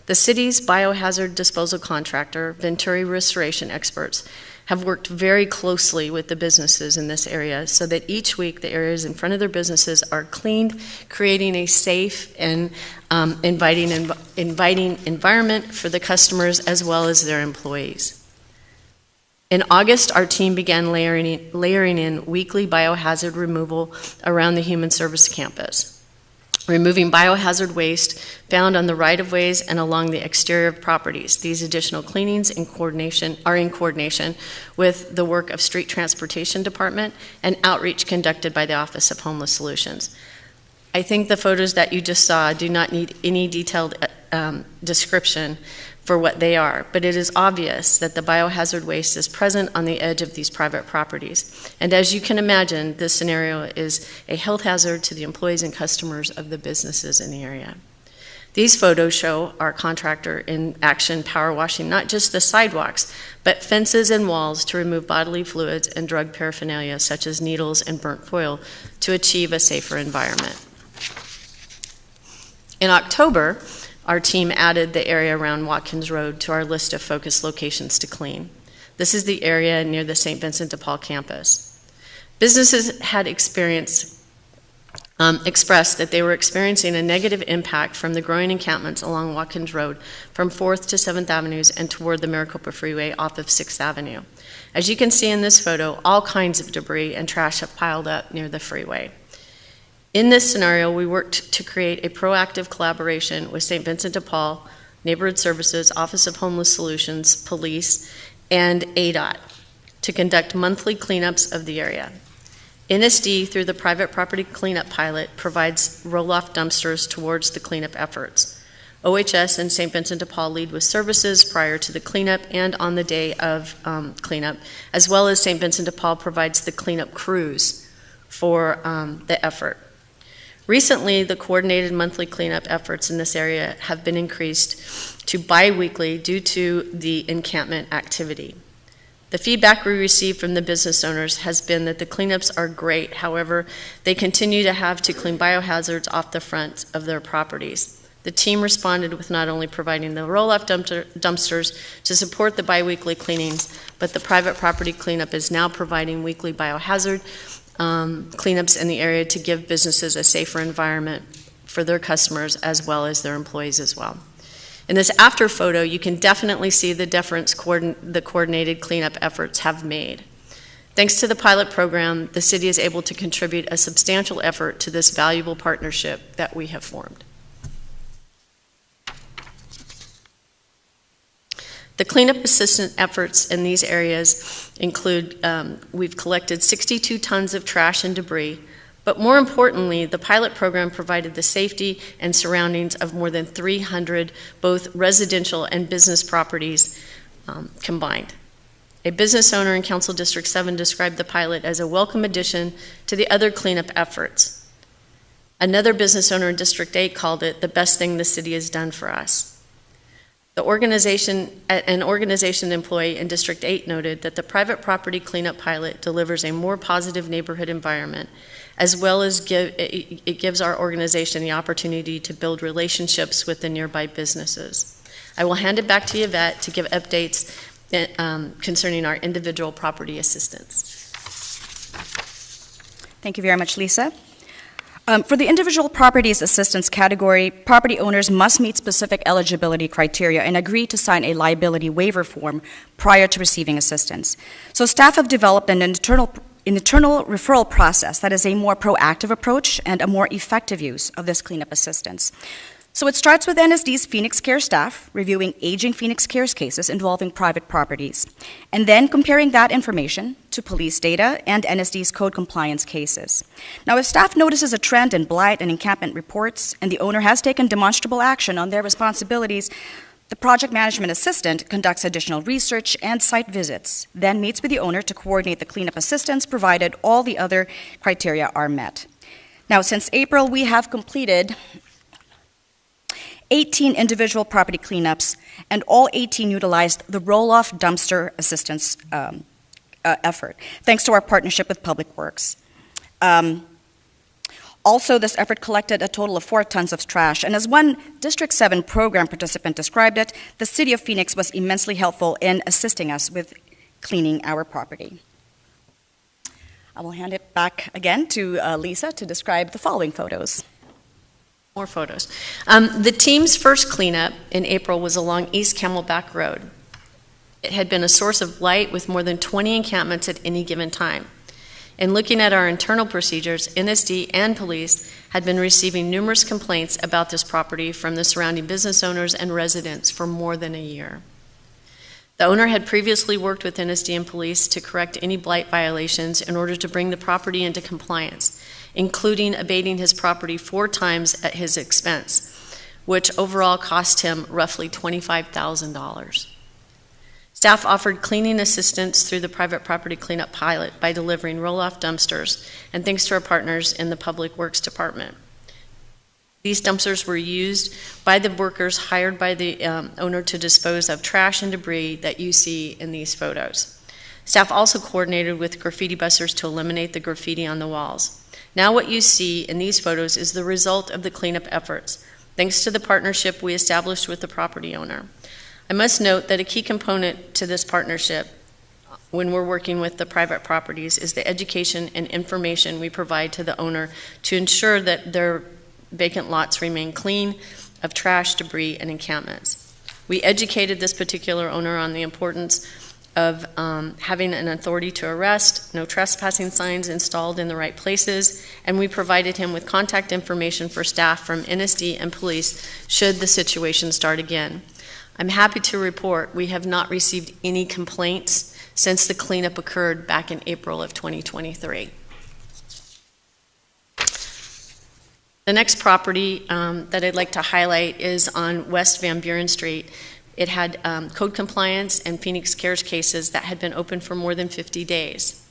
The city's biohazard disposal contractor, Venturi Restoration Experts, have worked very closely with the businesses in this area so that each week the areas in front of their businesses are cleaned, creating a safe and inviting environment for the customers as well as their employees. In August, our team began layering in weekly biohazard removal around the Human Service campus, removing biohazard waste found on the right-of-ways and along the exterior of properties. These additional cleanings are in coordination with the work of Street Transportation Department and outreach conducted by the Office of Homeless Solutions. I think the photos that you just saw do not need any detailed description for what they are, but it is obvious that the biohazard waste is present on the edge of these private properties. And as you can imagine, this scenario is a health hazard to the employees and customers of the businesses in the area. These photos show our contractor in action power washing not just the sidewalks, but fences and walls to remove bodily fluids and drug paraphernalia such as needles and burnt foil to achieve a safer environment. In October, our team added the area around Watkins Road to our list of focus locations to clean. This is the area near the St. Vincent de Paul campus. Businesses had expressed that they were experiencing a negative impact from the growing encampments along Watkins Road from 4th to 7th Avenues and toward the Maricopa Freeway off of 6th Avenue. As you can see in this photo, all kinds of debris and trash have piled up near the freeway. In this scenario, we worked to create a proactive collaboration with St. Vincent de Paul, Neighborhood Services, Office of Homeless Solutions, Police, and ADOT to conduct monthly cleanups of the area. NSD, through the private property cleanup pilot, provides roll-off dumpsters towards the cleanup efforts. OHS and St. Vincent de Paul lead with services prior to the cleanup and on the day of cleanup, as well as St. Vincent de Paul provides the cleanup crews for the effort. Recently, the coordinated monthly cleanup efforts in this area have been increased to bi-weekly due to the encampment activity. The feedback we received from the business owners has been that the cleanups are great. However, they continue to have to clean biohazards off the front of their properties. The team responded with not only providing the roll-off dumpsters to support the bi-weekly cleanings, but the private property cleanup is now providing weekly biohazard cleanups in the area to give businesses a safer environment for their customers as well as their employees as well. In this after photo, you can definitely see the difference the coordinated cleanup efforts have made. Thanks to the pilot program, the city is able to contribute a substantial effort to this valuable partnership that we have formed. The cleanup assistance efforts in these areas include, we've collected 62 tons of trash and debris, but more importantly, the pilot program provided the safety and surroundings of more than 300 both residential and business properties combined. A business owner in Council District 7 described the pilot as a welcome addition to the other cleanup efforts. Another business owner in District 8 called it the best thing the city has done for us. An organization employee in District 8 noted that the private property cleanup pilot delivers a more positive neighborhood environment, as well as it gives our organization the opportunity to build relationships with the nearby businesses. I will hand it back to Yvette to give updates concerning our individual property assistance. Thank you very much, Lisa. For the individual properties assistance category, property owners must meet specific eligibility criteria and agree to sign a liability waiver form prior to receiving assistance. So staff have developed an internal referral process that is a more proactive approach and a more effective use of this cleanup assistance. So it starts with NSD's Phoenix Care staff reviewing aging Phoenix Care's cases involving private properties, and then comparing that information to police data and NSD's code compliance cases. Now, if staff notices a trend in blight and encampment reports, and the owner has taken demonstrable action on their responsibilities, the project management assistant conducts additional research and site visits, then meets with the owner to coordinate the cleanup assistance provided all the other criteria are met. Now, since April, we have completed 18 individual property cleanups, and all 18 utilized the roll-off dumpster assistance effort, thanks to our partnership with Public Works. Also, this effort collected a total of 4 tons of trash, and as one District 7 program participant described it, the City of Phoenix was immensely helpful in assisting us with cleaning our property. I will hand it back again to Lisa to describe the following photos. More photos. The team's first cleanup in April was along East Camelback Road. It had been a source of light with more than 20 encampments at any given time. In looking at our internal procedures, NSD and police had been receiving numerous complaints about this property from the surrounding business owners and residents for more than a year. The owner had previously worked with NSD and police to correct any blight violations in order to bring the property into compliance, including abating his property 4 times at his expense, which overall cost him roughly $25,000. Staff offered cleaning assistance through the private property cleanup pilot by delivering roll-off dumpsters, and thanks to our partners in the Public Works Department. These dumpsters were used by the workers hired by the owner to dispose of trash and debris that you see in these photos. Staff also coordinated with graffiti busters to eliminate the graffiti on the walls. Now what you see in these photos is the result of the cleanup efforts, thanks to the partnership we established with the property owner. I must note that a key component to this partnership when we're working with the private properties is the education and information we provide to the owner to ensure that their vacant lots remain clean of trash, debris, and encampments. We educated this particular owner on the importance of having an authority to arrest, no trespassing signs installed in the right places, and we provided him with contact information for staff from NSD and police should the situation start again. I'm happy to report we have not received any complaints since the cleanup occurred back in April of 2023. The next property that I'd like to highlight is on West Van Buren Street. It had code compliance and Phoenix Cares cases that had been open for more than 50 days.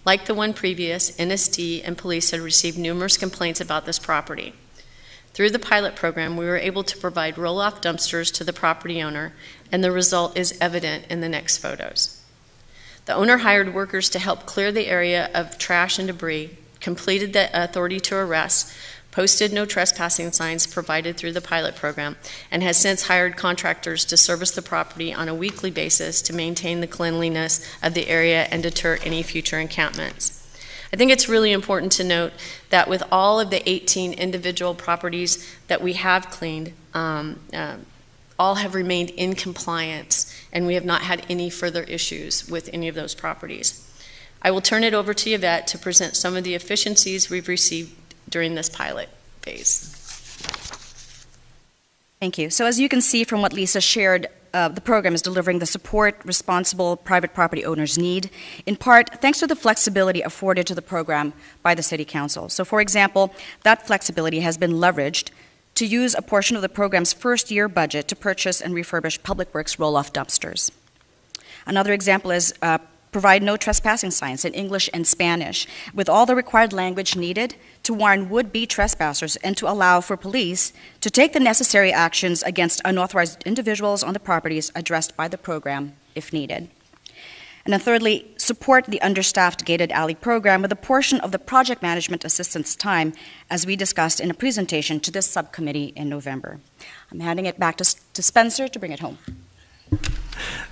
Like the one previous, NSD and police had received numerous complaints about this property. Through the pilot program, we were able to provide roll-off dumpsters to the property owner, and the result is evident in the next photos. The owner hired workers to help clear the area of trash and debris, completed the authority to arrest, posted no trespassing signs provided through the pilot program, and has since hired contractors to service the property on a weekly basis to maintain the cleanliness of the area and deter any future encampments. I think it's really important to note that with all of the 18 individual properties that we have cleaned, all have remained in compliance, and we have not had any further issues with any of those properties. I will turn it over to Yvette to present some of the efficiencies we've received during this pilot phase. Thank you. So as you can see from what Lisa shared, the program is delivering the support responsible private property owners need, in part thanks to the flexibility afforded to the program by the City Council. So for example, that flexibility has been leveraged to use a portion of the program's first-year budget to purchase and refurbish Public Works roll-off dumpsters. Another example is provide no trespassing signs in English and Spanish, with all the required language needed to warn would-be trespassers and to allow for police to take the necessary actions against unauthorized individuals on the properties addressed by the program if needed. And then thirdly, support the understaffed gated alley program with a portion of the project management assistance time, as we discussed in a presentation to this subcommittee in November. I'm handing it back to Spencer to bring it home.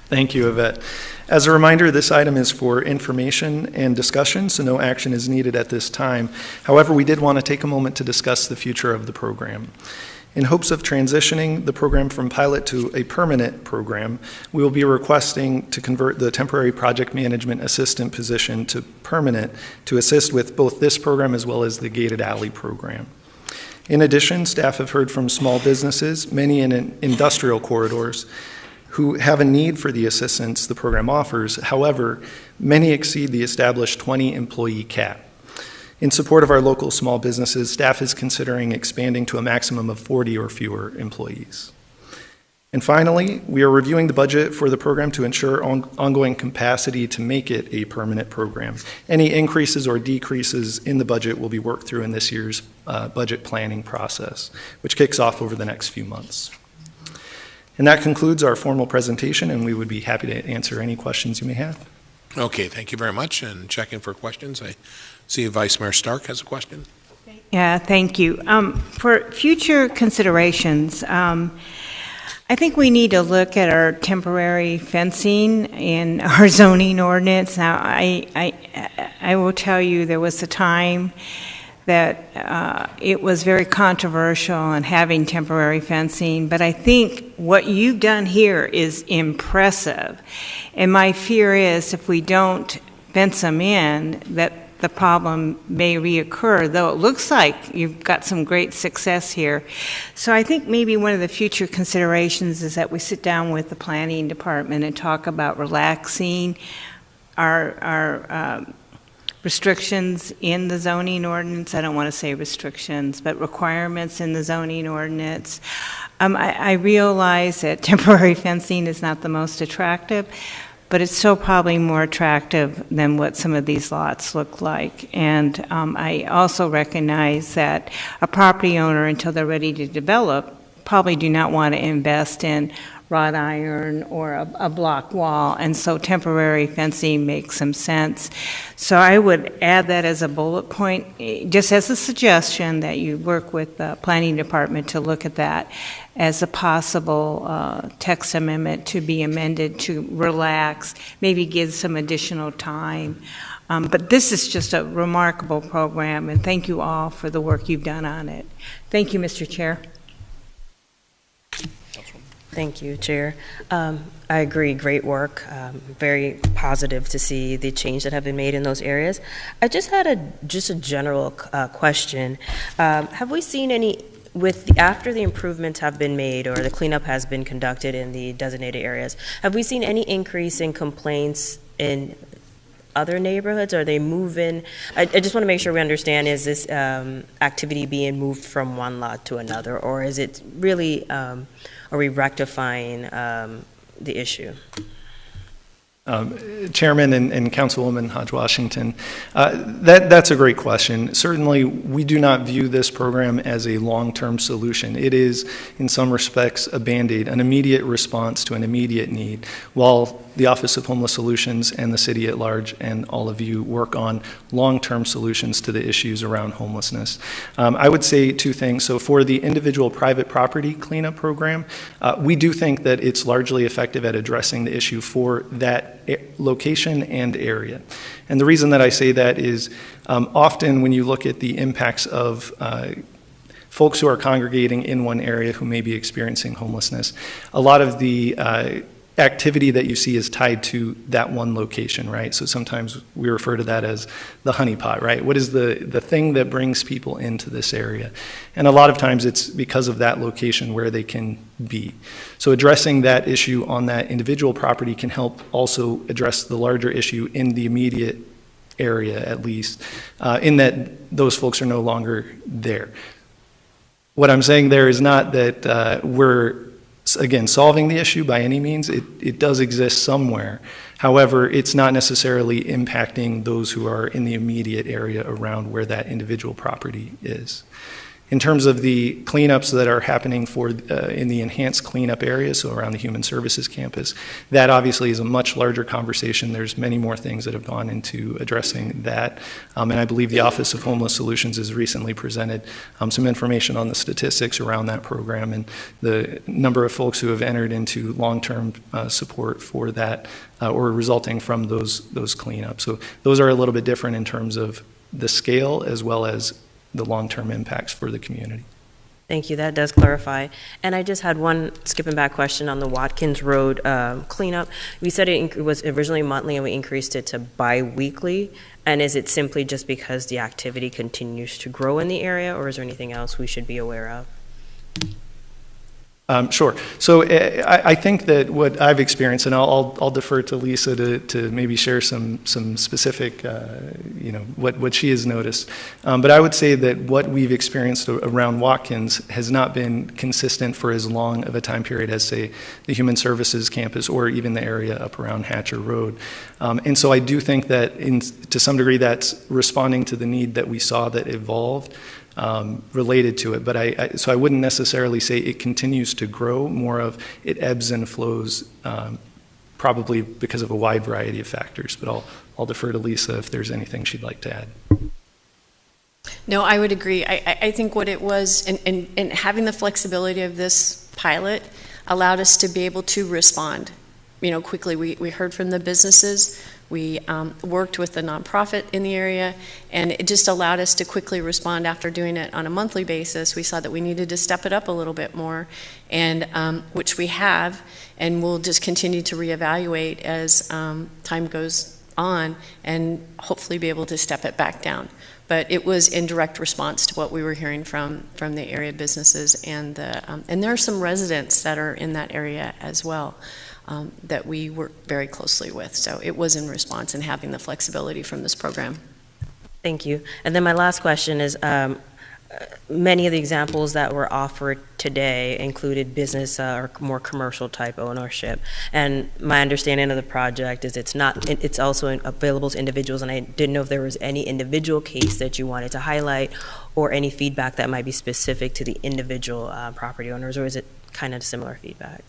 Thank you, Yvette. As a reminder, this item is for information and discussion, so no action is needed at this time. However, we did want to take a moment to discuss the future of the program. In hopes of transitioning the program from pilot to a permanent program, we will be requesting to convert the temporary project management assistant position to permanent to assist with both this program as well as the gated alley program. In addition, staff have heard from small businesses, many in industrial corridors, who have a need for the assistance the program offers. However, many exceed the established 20-employee cap. In support of our local small businesses, staff is considering expanding to a maximum of 40 or fewer employees. And finally, we are reviewing the budget for the program to ensure ongoing capacity to make it a permanent program. Any increases or decreases in the budget will be worked through in this year's budget planning process, which kicks off over the next few months. And that concludes our formal presentation, and we would be happy to answer any questions you may have. Okay, thank you very much. And checking for questions, I see Vice Mayor Stark has a question. Yeah, thank you. For future considerations, I think we need to look at our temporary fencing in our zoning ordinance. Now, I will tell you there was a time that it was very controversial in having temporary fencing, but I think what you've done here is impressive. And my fear is if we don't fence them in, that the problem may reoccur, though it looks like you've got some great success here. So I think maybe one of the future considerations is that we sit down with the planning department and talk about relaxing our restrictions in the zoning ordinance. I don't want to say restrictions, but requirements in the zoning ordinance. I realize that temporary fencing is not the most attractive, but it's still probably more attractive than what some of these lots look like. And I also recognize that a property owner, until they're ready to develop, probably do not want to invest in wrought iron or a block wall, and so temporary fencing makes some sense. So I would add that as a bullet point, just as a suggestion that you work with the planning department to look at that as a possible text amendment to be amended to relax, maybe give some additional time. But this is just a remarkable program, and thank you all for the work you've done on it. Thank you, Mr. Chair. Thank you, Chair. I agree, great work. Very positive to see the change that have been made in those areas. I just had a general question. Have we seen any, after the improvements have been made or the cleanup has been conducted in the designated areas, have we seen any increase in complaints other neighborhoods? Are they moving? I just want to make sure we understand, is this activity being moved from one lot to another, or is it really, are we rectifying the issue? Chairman and Councilwoman Hodge-Washington, that's a great question. Certainly, we do not view this program as a long-term solution. It is, in some respects, a Band-Aid, an immediate response to an immediate need, while the Office of Homeless Solutions and the city at large and all of you work on long-term solutions to the issues around homelessness. I would say two things. So for the individual private property cleanup program, we do think that it's largely effective at addressing the issue for that location and area. And the reason that I say that is often when you look at the impacts of folks who are congregating in one area who may be experiencing homelessness, a lot of the activity that you see is tied to that one location, right? So sometimes we refer to that as the honeypot, right? What is the thing that brings people into this area? And a lot of times it's because of that location where they can be. So addressing that issue on that individual property can help also address the larger issue in the immediate area, at least, in that those folks are no longer there. What I'm saying there is not that we're again, solving the issue by any means. It does exist somewhere. However, it's not necessarily impacting those who are in the immediate area around where that individual property is. In terms of the cleanups that are happening in the enhanced cleanup areas, so around the Human Services campus, that obviously is a much larger conversation. There's many more things that have gone into addressing that. And I believe the Office of Homeless Solutions has recently presented some information on the statistics around that program and the number of folks who have entered into long-term support for that or resulting from those cleanups. So those are a little bit different in terms of the scale as well as the long-term impacts for the community. Thank you, that does clarify. And I just had one skipping back question on the Watkins Road cleanup. We said it was originally monthly and we increased it to bi-weekly. And is it simply just because the activity continues to grow in the area, or is there anything else we should be aware of? Sure. So I think that what I've experienced, and I'll defer to Lisa to maybe share some specific, what she has noticed. But I would say that what we've experienced around Watkins has not been consistent for as long of a time period as, say, the Human Services campus or even the area up around Hatcher Road. And so I do think that to some degree that's responding to the need that we saw that evolved related to it, but so I wouldn't necessarily say it continues to grow. More of it ebbs and flows, probably because of a wide variety of factors. But I'll defer to Lisa if there's anything she'd like to add. No, I would agree. I think what it was, and having the flexibility of this pilot allowed us to be able to respond, quickly. We heard from the businesses. We worked with the nonprofit in the area, and it just allowed us to quickly respond after doing it on a monthly basis. We saw that we needed to step it up a little bit more, and which we have, and we'll just continue to reevaluate as time goes on and hopefully be able to step it back down. But it was in direct response to what we were hearing from the area businesses, and there are some residents that are in that area as well. That we work very closely with. So it was in response and having the flexibility from this program. Thank you. And then my last question is, many of the examples that were offered today included business or more commercial type ownership. And my understanding of the project is it's also available to individuals, and I didn't know if there was any individual case that you wanted to highlight or any feedback that might be specific to the individual property owners, or is it kind of similar feedback?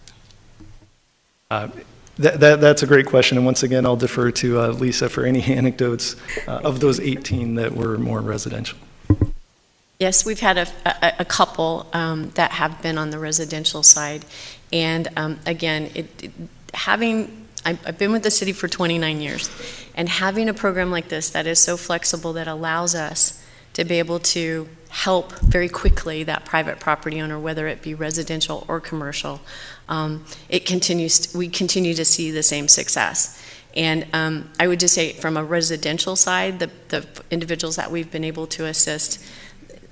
That's a great question, and once again, I'll defer to Lisa for any anecdotes of those 18 that were more residential. Yes, we've had a couple that have been on the residential side, and again, I've been with the city for 29 years, and having a program like this that is so flexible that allows us to be able to help very quickly that private property owner, whether it be residential or commercial, we continue to see the same success. And I would just say from a residential side, the individuals that we've been able to assist,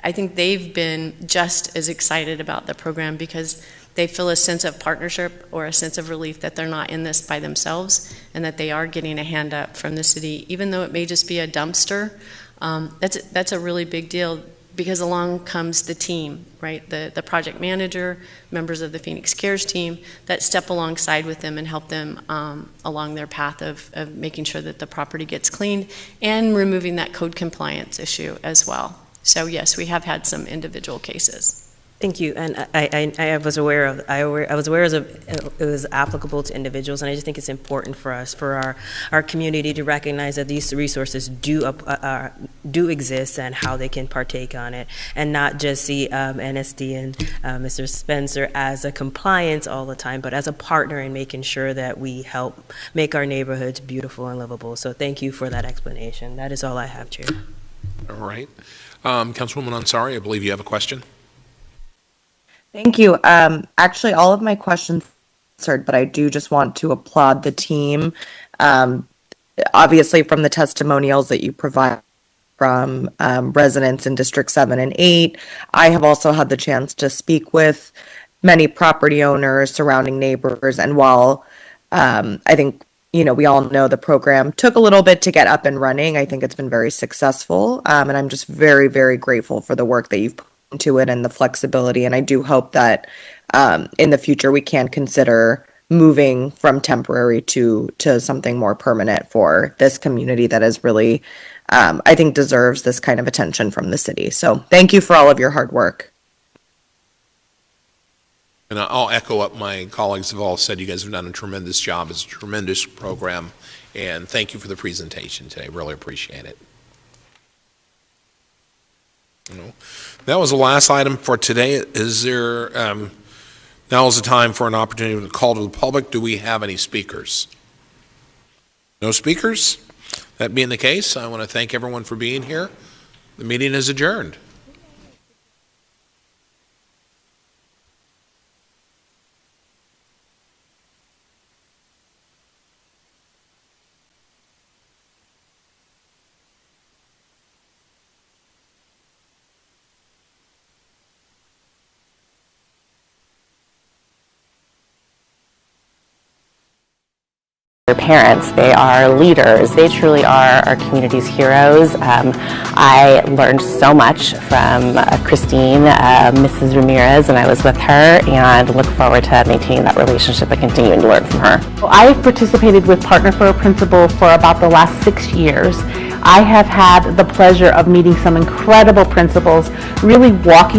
I think they've been just as excited about the program because they feel a sense of partnership or a sense of relief that they're not in this by themselves and that they are getting a hand up from the city, even though it may just be a dumpster. That's a really big deal, because along comes the team, right? The project manager, members of the Phoenix Cares team that step alongside with them and help them along their path of making sure that the property gets cleaned and removing that code compliance issue as well. So yes, we have had some individual cases. Thank you, and I was aware of it was applicable to individuals, and I just think it's important for us, for our community, to recognize that these resources do exist and how they can partake on it, and not just see NSD and Mr. Spencer as a compliance all the time, but as a partner in making sure that we help make our neighborhoods beautiful and livable. So thank you for that explanation. That is all I have, Chair. All right. Councilwoman Ansari, I believe you have a question. Thank you. Actually, all of my questions answered, but I do just want to applaud the team. Obviously, from the testimonials that you provide from residents in District 7 and 8, I have also had the chance to speak with many property owners, surrounding neighbors, and while I think, you know, we all know the program took a little bit to get up and running, I think it's been very successful, and I'm just very, very grateful for the work that you've put into it and the flexibility. And I do hope that in the future we can consider moving from temporary to something more permanent for this community that is really, I think, deserves this kind of attention from the city. So thank you for all of your hard work. And I'll echo what my colleagues have all said. You guys have done a tremendous job. It's a tremendous program, and thank you for the presentation today. Really appreciate it. That was the last item for today. Is there, now is the time for an opportunity to call to the public. Do we have any speakers? No speakers? That being the case, I want to thank everyone for being here. The meeting is adjourned. Parents, they are leaders, they truly are our community's heroes. I learned so much from Christine, Mrs. Ramirez, and I was with her, and look forward to maintaining that relationship and continuing to learn from her. I've participated with Partner for a Principal for about the last 6 years. I have had the pleasure of meeting some incredible principals, really walking